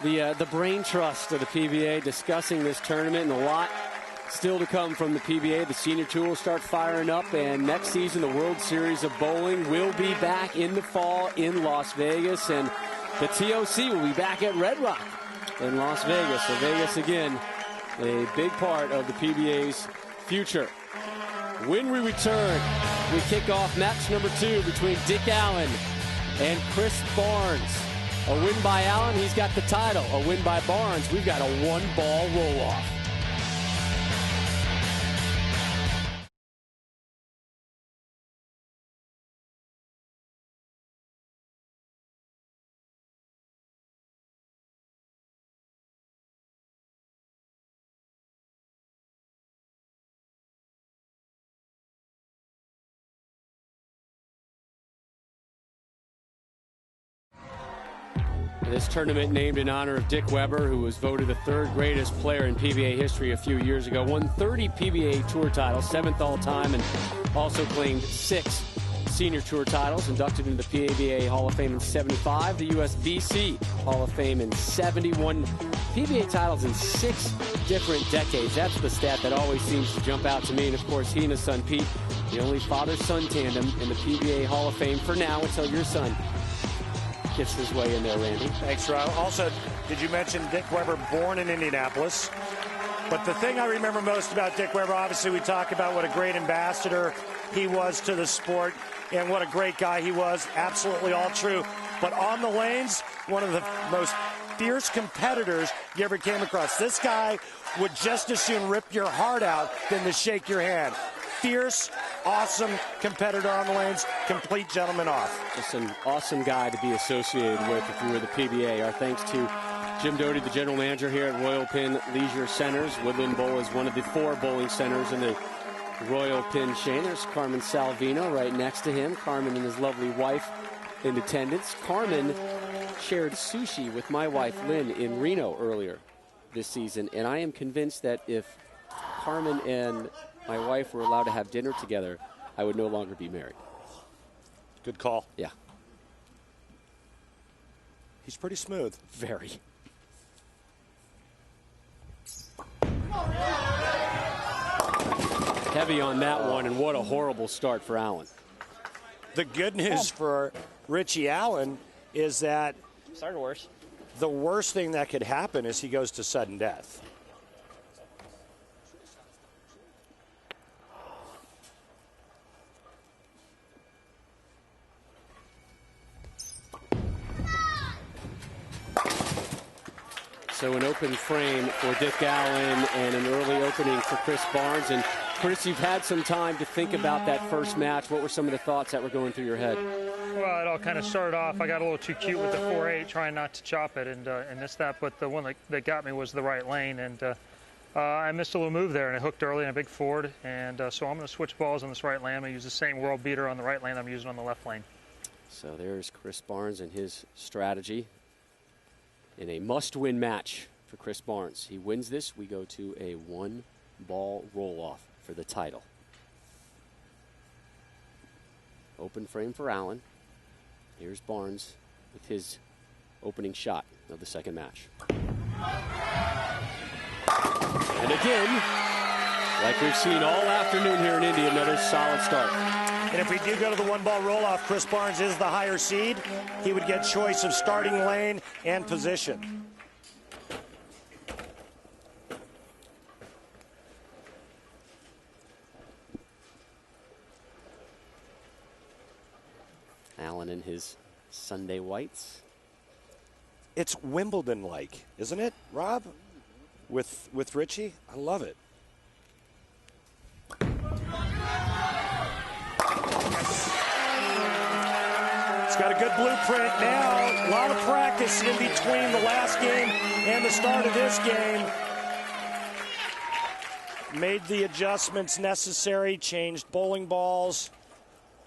the brain trust of the PBA discussing this tournament, and a lot still to come from the PBA. The senior tour will start firing up, and next season the World Series of Bowling will be back in the fall in Las Vegas, and the TOC will be back at Red Rock in Las Vegas. So Vegas, again, a big part of the PBA's future. When we return, we kick off match number 2 between Dick Allen and Chris Barnes. A win by Allen, he's got the title. A win by Barnes, we've got a 1-ball roll-off. This tournament named in honor of Dick Weber, who was voted the 3rd greatest player in PBA history a few years ago. Won 30 PBA Tour titles, 7th all-time, and also claimed 6 senior tour titles. Inducted into the PBA Hall of Fame in 75, the USBC Hall of Fame in 71. PBA titles in 6 different decades. That's the stat that always seems to jump out to me. And, of course, he and his son Pete, the only father-son tandem in the PBA Hall of Fame for now until your son gets his way in there, Randy. Thanks, Rob. Also, did you mention Dick Weber, born in Indianapolis? But the thing I remember most about Dick Weber, obviously we talk about what a great ambassador he was to the sport and what a great guy he was. Absolutely all true. But on the lanes, one of the most fierce competitors you ever came across. This guy would just as soon rip your heart out than to shake your hand. Fierce, awesome competitor on the lanes, complete gentleman off. Just an awesome guy to be associated with if you were the PBA. Our thanks to Jim Doty, the general manager here at Royal Pin Leisure Centers. Woodland Bowl is one of the 4 bowling centers in the Royal Pin chain. There's Carmen Salvino right next to him. Carmen and his lovely wife in attendance. Carmen shared sushi with my wife, Lynn, in Reno earlier this season. And I am convinced that if Carmen and my wife were allowed to have dinner together, I would no longer be married. Good call. Yeah. He's pretty smooth. Very. Heavy on that one, and what a horrible start for Allen. The good news for Richie Allen is that started worse. The worst thing that could happen is he goes to sudden death. So an open frame for Dick Allen and an early opening for Chris Barnes. And Chris, you've had some time to think about that first match. What were some of the thoughts that were going through your head? Well, it all kind of started off. I got a little too cute with the 4-8, trying not to chop it and missed that. But the one that got me was the right lane. And I missed a little move there, and it hooked early and a big forward. And so I'm going to switch balls on this right lane. I'm going to use the same world beater on the right lane I'm using on the left lane. So there's Chris Barnes and his strategy in a must-win match for Chris Barnes. He wins this, we go to a 1-ball roll-off for the title. Open frame for Allen. Here's Barnes with his opening shot of the second match. And again, like we've seen all afternoon here in Indy, another solid start. And if we do go to the 1-ball roll-off, Chris Barnes is the higher seed. He would get choice of starting lane and position. Allen in his Sunday whites. It's Wimbledon-like, isn't it, Rob? With Richie? I love it. He's got a good blueprint now. A lot of practice in between the last game and the start of this game. Made the adjustments necessary, changed bowling balls.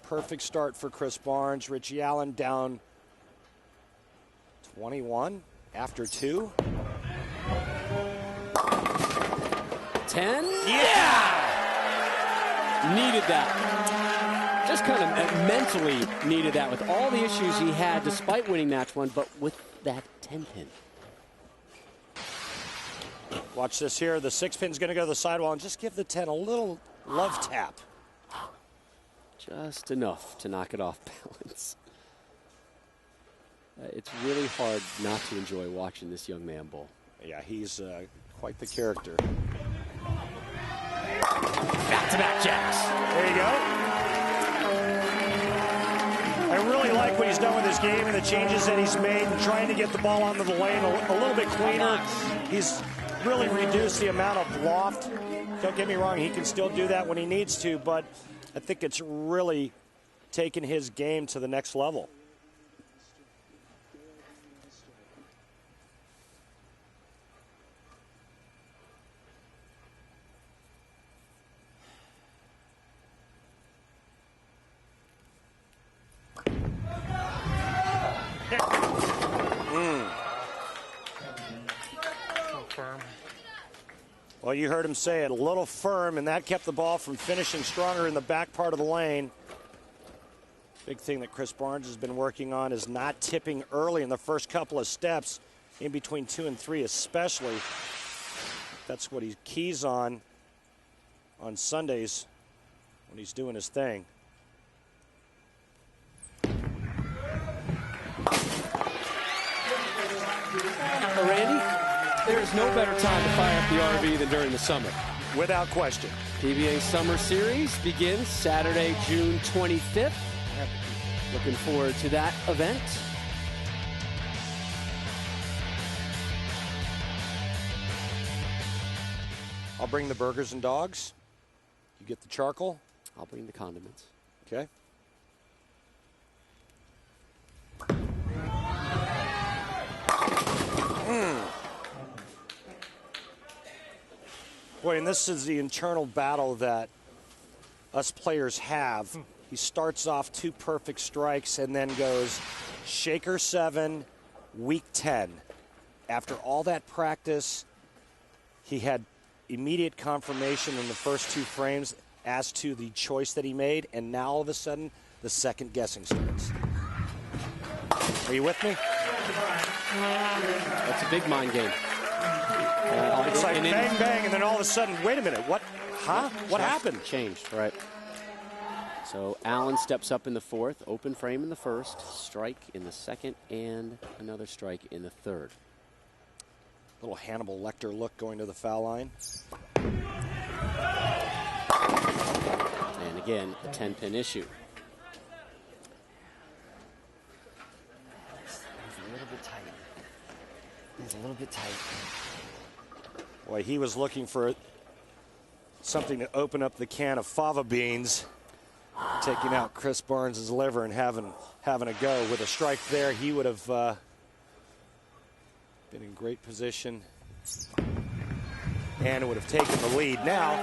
Perfect start for Chris Barnes. Richie Allen down 21 after 2. 10? Yeah! Needed that. just kind of mentally needed that with all the issues he had despite winning match 1, but with that 10-pin. Watch this here. The 6-pin's going to go to the sidewall and just give the 10 a little love tap. Just enough to knock it off balance. It's really hard not to enjoy watching this young man bowl. Yeah, he's quite the character. Back-to-back jacks. There you go. I really like what he's done with his game and the changes that he's made and trying to get the ball onto the lane a little bit cleaner. He's really reduced the amount of loft. Don't get me wrong, he can still do that when he needs to, but I think it's really taken his game to the next level. Well, you heard him say it, a little firm, and that kept the ball from finishing stronger in the back part of the lane. Big thing that Chris Barnes has been working on is not tipping early in the first couple of steps, in between 2 and 3 especially. That's what he keys on Sundays when he's doing his thing. Randy, there's no better time to fire up the RV than during the summer. Without question. PBA Summer Series begins Saturday, June 25th. Looking forward to that event. I'll bring the burgers and dogs. You get the charcoal. I'll bring the condiments. Okay. Boy, and this is the internal battle that us players have. He starts off 2 perfect strikes and then goes shaker 7, weak 10. After all that practice, he had immediate confirmation in the first 2 frames as to the choice that he made, and now all of a sudden, the second guessing starts. Are you with me? That's a big mind game. It's like bang, bang, and then all of a sudden, wait a minute, what? Huh? What happened? Changed, right. So Allen steps up in the 4th, open frame in the 1st, strike in the 2nd, and another strike in the 3rd. Little Hannibal Lecter look going to the foul line. And again, a 10-pin issue. He's a little bit tight. He's a little bit tight. Boy, he was looking for something to open up the can of fava beans, taking out Chris Barnes' liver and having a go. With a strike there, he would have been in great position and would have taken the lead. Now,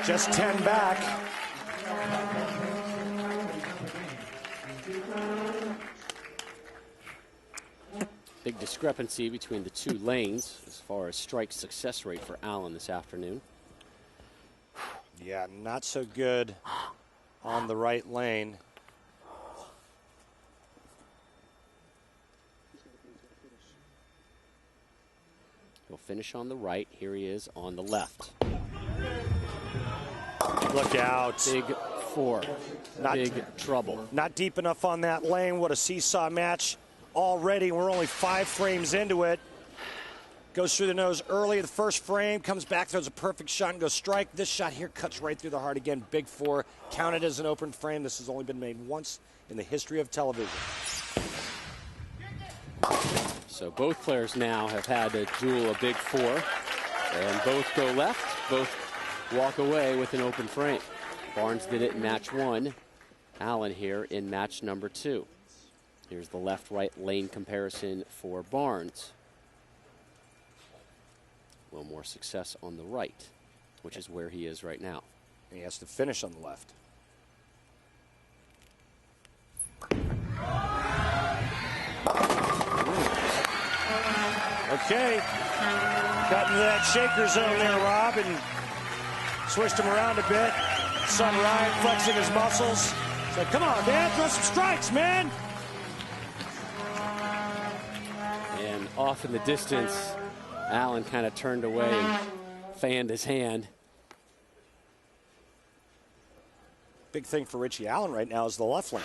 just 10 back. Big discrepancy between the 2 lanes as far as strike success rate for Allen this afternoon. Yeah, not so good on the right lane. He'll finish on the right. Here he is on the left. Look out. Big 4. Big trouble. Not deep enough on that lane. What a seesaw match already. We're only 5 frames into it. Goes through the nose early. The first frame comes back, throws a perfect shot and goes strike. This shot here cuts right through the heart again. Big 4, counted as an open frame. This has only been made once in the history of television. So both players now have had to duel a big 4, and both go left, both walk away with an open frame. Barnes did it in match 1. Allen here in match number 2. Here's the left-right lane comparison for Barnes. A little more success on the right, which is where he is right now. And he has to finish on the left. Okay. Got into that shaker zone there, Rob, and switched him around a bit. Son Ryan flexing his muscles. He's like, come on, Dad, throw some strikes, man. And off in the distance, Allen kind of turned away and fanned his hand. Big thing for Richie Allen right now is the left lane.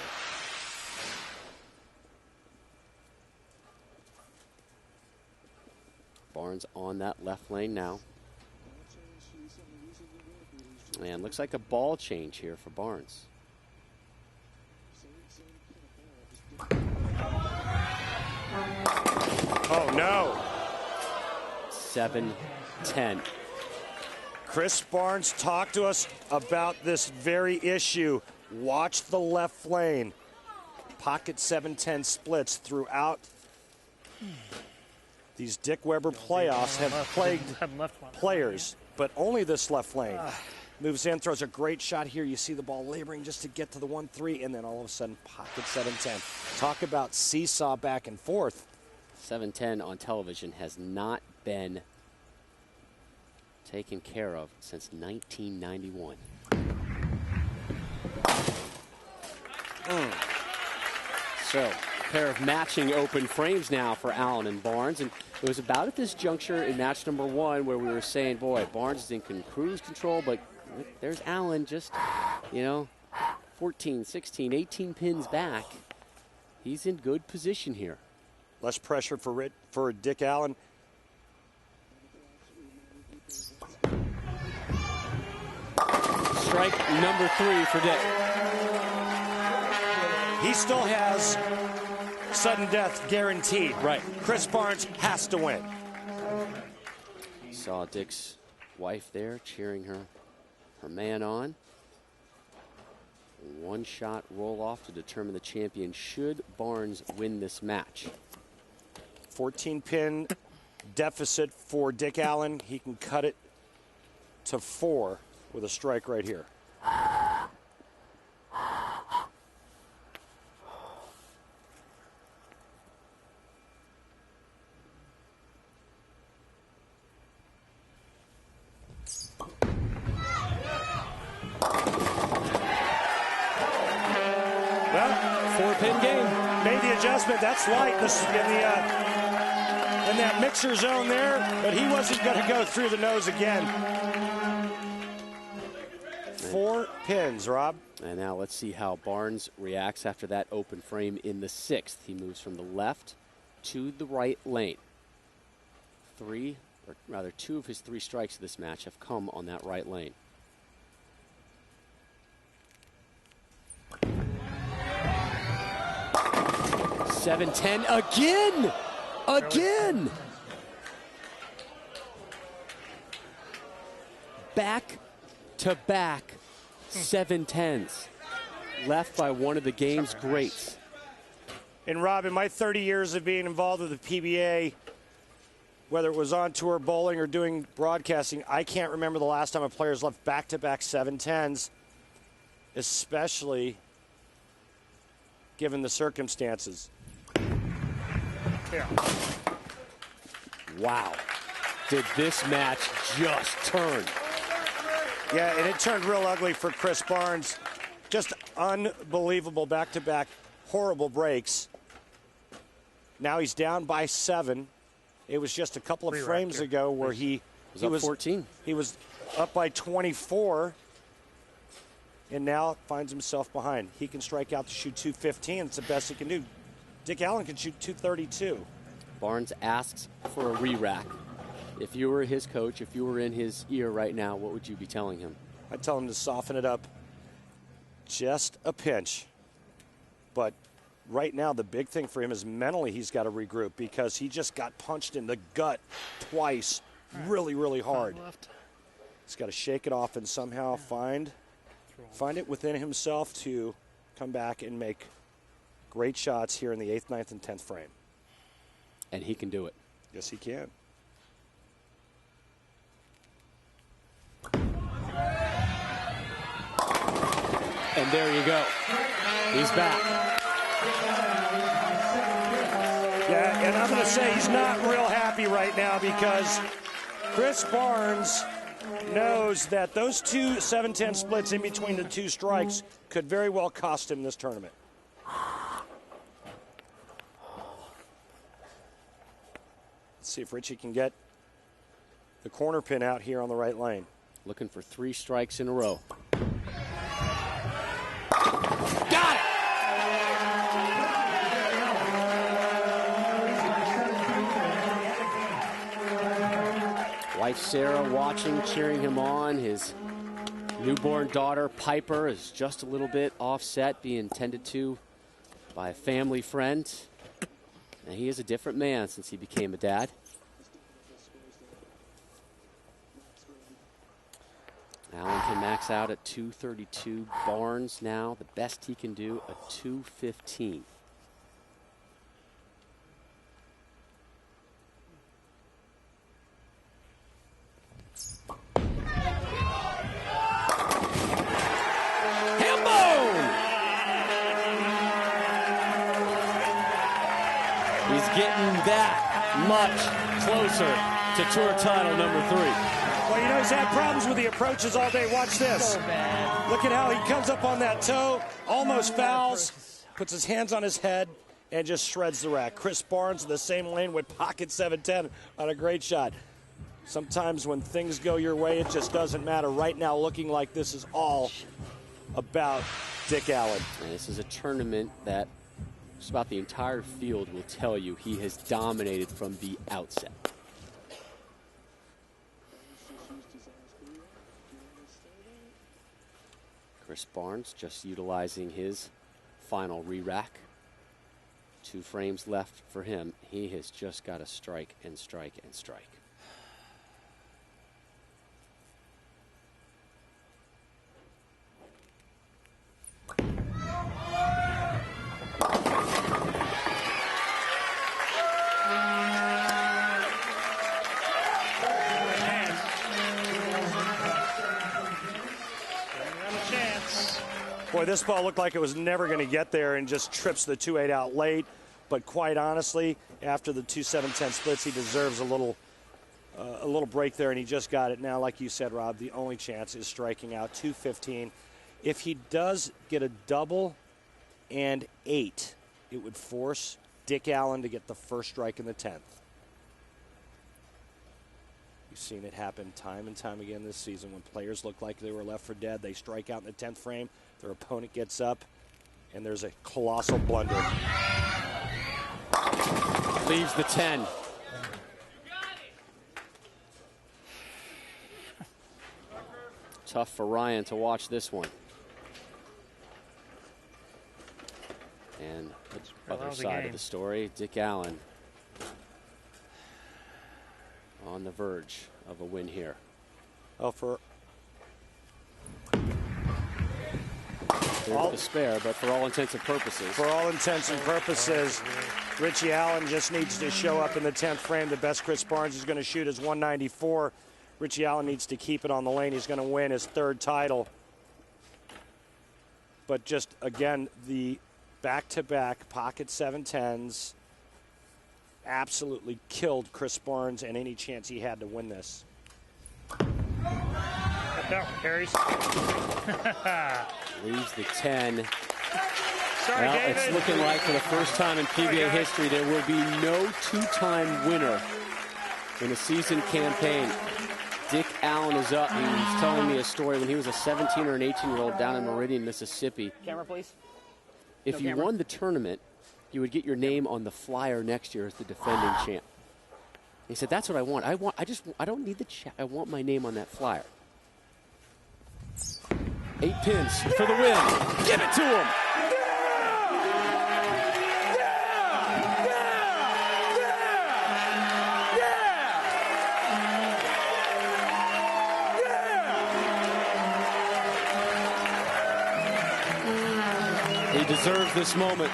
Barnes on that left lane now. And looks like a ball change here for Barnes. Oh, no. 7-10. Chris Barnes talked to us about this very issue. Watch the left lane. Pocket 7-10 splits throughout. These Dick Weber playoffs have plagued players, but only this left lane. Moves in, throws a great shot here. You see the ball laboring just to get to the 1-3, and then all of a sudden, pocket 7-10. Talk about seesaw back and forth. 7-10 on television has not been taken care of since 1991. So, a pair of matching open frames now for Allen and Barnes. And it was about at this juncture in match number 1 where we were saying, boy, Barnes is in cruise control, but there's Allen just, 14, 16, 18 pins back. He's in good position here. Less pressure for Dick Allen. Strike number 3 for Dick. He still has sudden death guaranteed. Right. Chris Barnes has to win. Saw Dick's wife there cheering her man on. One shot roll off to determine the champion should Barnes win this match. 14-pin deficit for Dick Allen. He can cut it to 4 with a strike right here. Well, 4-pin game. Made the adjustment. That's light in that mixer zone there, but he wasn't going to go through the nose again. 4 pins, Rob. And now let's see how Barnes reacts after that open frame in the 6th. He moves from the left to the right lane. 2 of his 3 strikes of this match have come on that right lane. $7-10 again! Again! Back to back 7-10s. Left by one of the game's greats. And Rob, in my 30 years of being involved with the PBA, whether it was on tour bowling or doing broadcasting, I can't remember the last time a player's left back-to-back 7-10s, especially given the circumstances. Yeah. Wow. Did this match just turn? Yeah, and it turned real ugly for Chris Barnes. Just unbelievable back-to-back horrible breaks. Now he's down by 7. It was just a couple of frames ago where he was 14. He was up by 24, and now finds himself behind. He can strike out to shoot 215. It's the best he can do. Dick Allen can shoot 232. Barnes asks for a re-rack. If you were his coach, if you were in his ear right now, what would you be telling him? I'd tell him to soften it up just a pinch. But right now, the big thing for him is mentally he's got to regroup because he just got punched in the gut twice really, really hard. He's got to shake it off and somehow find it within himself to come back and make great shots here in the 8th, 9th, and 10th frame. And he can do it. Yes, he can. And there you go. He's back. Yeah, and I'm going to say he's not real happy right now because Chris Barnes knows that those two 7-10 splits in between the two strikes could very well cost him this tournament. Let's see if Richie can get the corner pin out here on the right lane. Looking for 3 strikes in a row. Got it! Wife Sarah watching, cheering him on. His newborn daughter Piper is just a little bit offset, being tended to by a family friend. And he is a different man since he became a dad. Allen can max out at 232. Barnes now, the best he can do, a 215. He's getting that much closer to tour title number 3. Well, you know, he's had problems with the approaches all day. Watch this. So bad. Look at how he comes up on that toe, almost fouls, puts his hands on his head, and just shreds the rack. Chris Barnes in the same lane with pocket 7-10 on a great shot. Sometimes when things go your way, it just doesn't matter. Right now, looking like this is all about Dick Allen. And this is a tournament that just about the entire field will tell you he has dominated from the outset. Chris Barnes just utilizing his final re-rack. 2 frames left for him. He has just got to strike and strike and strike. Boy, this ball looked like it was never going to get there and just trips the 2-8 out late. But quite honestly, after the 2 7-10 splits, he deserves a little break there, and he just got it. Now, like you said, Rob, the only chance is striking out 215. If he does get a double and 8, it would force Dick Allen to get the first strike in the 10th. You've seen it happen time and time again this season. When players look like they were left for dead, they strike out in the 10th frame, their opponent gets up, and there's a colossal blunder. Leaves the 10. Tough for Ryan to watch this one. And the other side of the story, Dick Allen on the verge of a win here. Oh, for there's the spare, but for all intents and purposes. For all intents and purposes, Richie Allen just needs to show up in the 10th frame. The best Chris Barnes is going to shoot is 194. Richie Allen needs to keep it on the lane. He's going to win his 3rd title. But just, again, the back-to-back pocket 7-10s absolutely killed Chris Barnes and any chance he had to win this. No, carries. Leaves the 10. Well, it's looking like for the first time in PBA history there will be no 2-time winner in a season campaign. Dick Allen is up. He was telling me a story when he was a 17 or an 18-year-old down in Meridian, Mississippi. Camera, please. If you won the tournament, you would get your name on the flyer next year as the defending champ. He said, "That's what I want. I don't need the check. I want my name on that flyer." 8 pins for the win. Give it to him. He deserves this moment.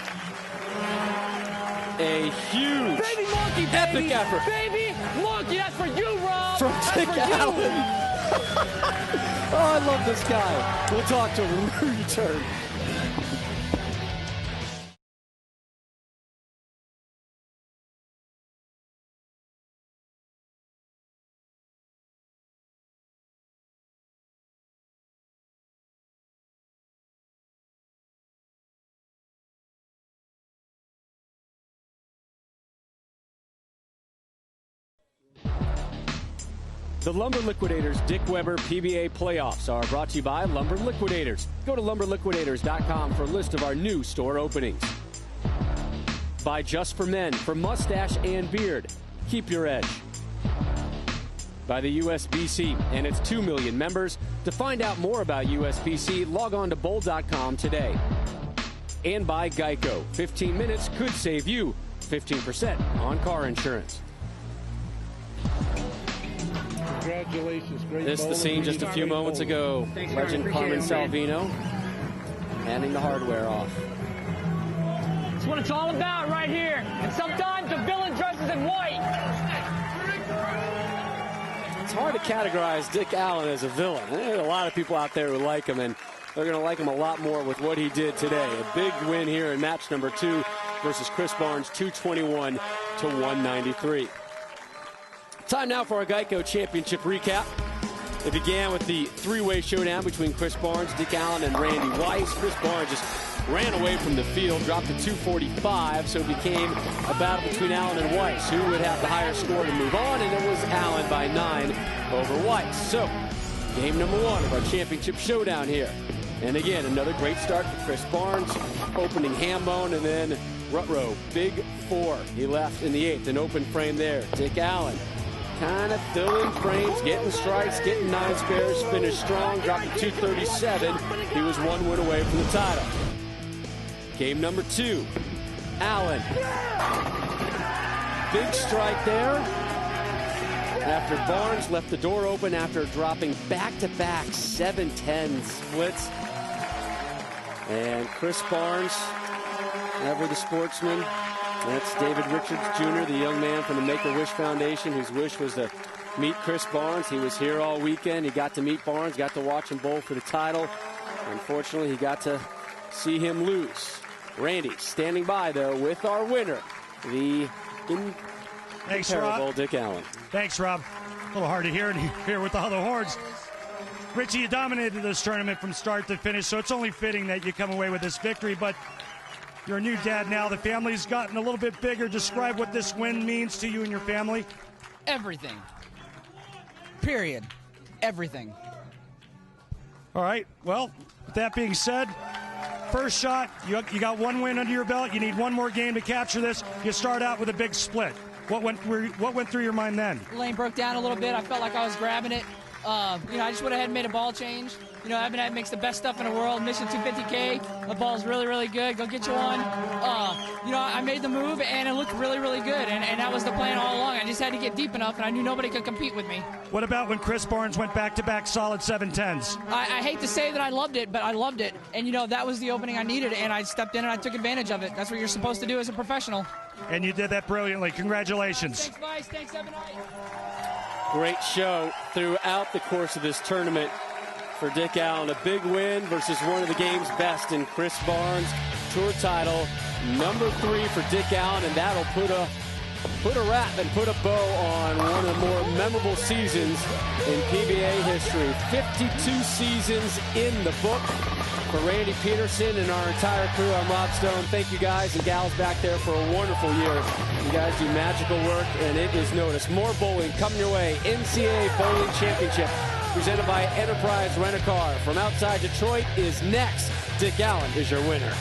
A huge, baby monkey, epic effort. Baby monkey, that's for you, Rob. From That's Dick for you. Allen. Oh, I love this guy. We'll talk to him when we return. The Lumber Liquidators Dick Weber PBA playoffs are brought to you by Lumber Liquidators. Go to lumberliquidators.com for a list of our new store openings. By Just for Men, for mustache and beard. Keep your edge. By the USBC and its 2 million members. To find out more about USBC, log on to bowl.com today. And by Geico. 15 minutes could save you 15% on car insurance. Congratulations, great. This is the scene just a few moments ago. Legend Carmen Salvino handing the hardware off. That's what it's all about right here. And sometimes the villain dresses in white. It's hard to categorize Dick Allen as a villain. There are a lot of people out there who like him, and they're going to like him a lot more with what he did today. A big win here in match number 2 versus Chris Barnes, 221 to 193. Time now for our Geico Championship recap. It began with the three-way showdown between Chris Barnes, Dick Allen, and Randy Weiss. Chris Barnes just ran away from the field, dropped to 245, so it became a battle between Allen and Weiss. Who would have the higher score to move on, and it was Allen by 9 over Weiss. So, game number 1 of our championship showdown here. And again, another great start for Chris Barnes, opening ham bone, and then Rutrow, big 4. He left in the 8th, an open frame there. Dick Allen kind of filling frames, getting strikes, getting 9 spares, finished strong, dropping 237. He was 1 win away from the title. Game number 2, Allen. Big strike there after Barnes left the door open after dropping back-to-back 7-10 splits. And Chris Barnes, ever the sportsman. That's David Richards Jr., the young man from the Make-A-Wish Foundation, whose wish was to meet Chris Barnes. He was here all weekend. He got to meet Barnes, got to watch him bowl for the title. Unfortunately, he got to see him lose. Randy standing by, though, with our winner, the incomparable Dick Allen. Thanks, Rob. A little hard to hear here with all the horns. Richie, you dominated this tournament from start to finish, so it's only fitting that you come away with this victory, but you're a new dad now. The family's gotten a little bit bigger. Describe what this win means to you and your family. Everything. Period. Everything. All right. Well, with that being said, first shot, you got 1 win under your belt. You need 1 more game to capture this. You start out with a big split. What went through your mind then? Lane broke down a little bit. I felt like I was grabbing it. I just went ahead and made a ball change. Evan makes the best stuff in the world. Mission 250K. The ball's really, really good. Go get you one. I made the move, and it looked really, really good. And that was the plan all along. I just had to get deep enough, and I knew nobody could compete with me. What about when Chris Barnes went back-to-back solid 7-10s? I hate to say that I loved it, but I loved it. And, that was the opening I needed, and I stepped in and I took advantage of it. That's what you're supposed to do as a professional. And you did that brilliantly. Congratulations. Thanks, Weiss. Thanks, Evan. Great show throughout the course of this tournament for Dick Allen. A big win versus one of the game's best in Chris Barnes. Tour title number 3 for Dick Allen, and that'll put a wrap and put a bow on one of the more memorable seasons in PBA history. 52 seasons in the book. For Randy Peterson and our entire crew, I'm Rob Stone. Thank you guys and gals back there for a wonderful year. You guys do magical work, and it is noticed. More bowling coming your way. NCAA Bowling Championship presented by Enterprise Rent-A-Car from outside Detroit is next. Dick Allen is your winner.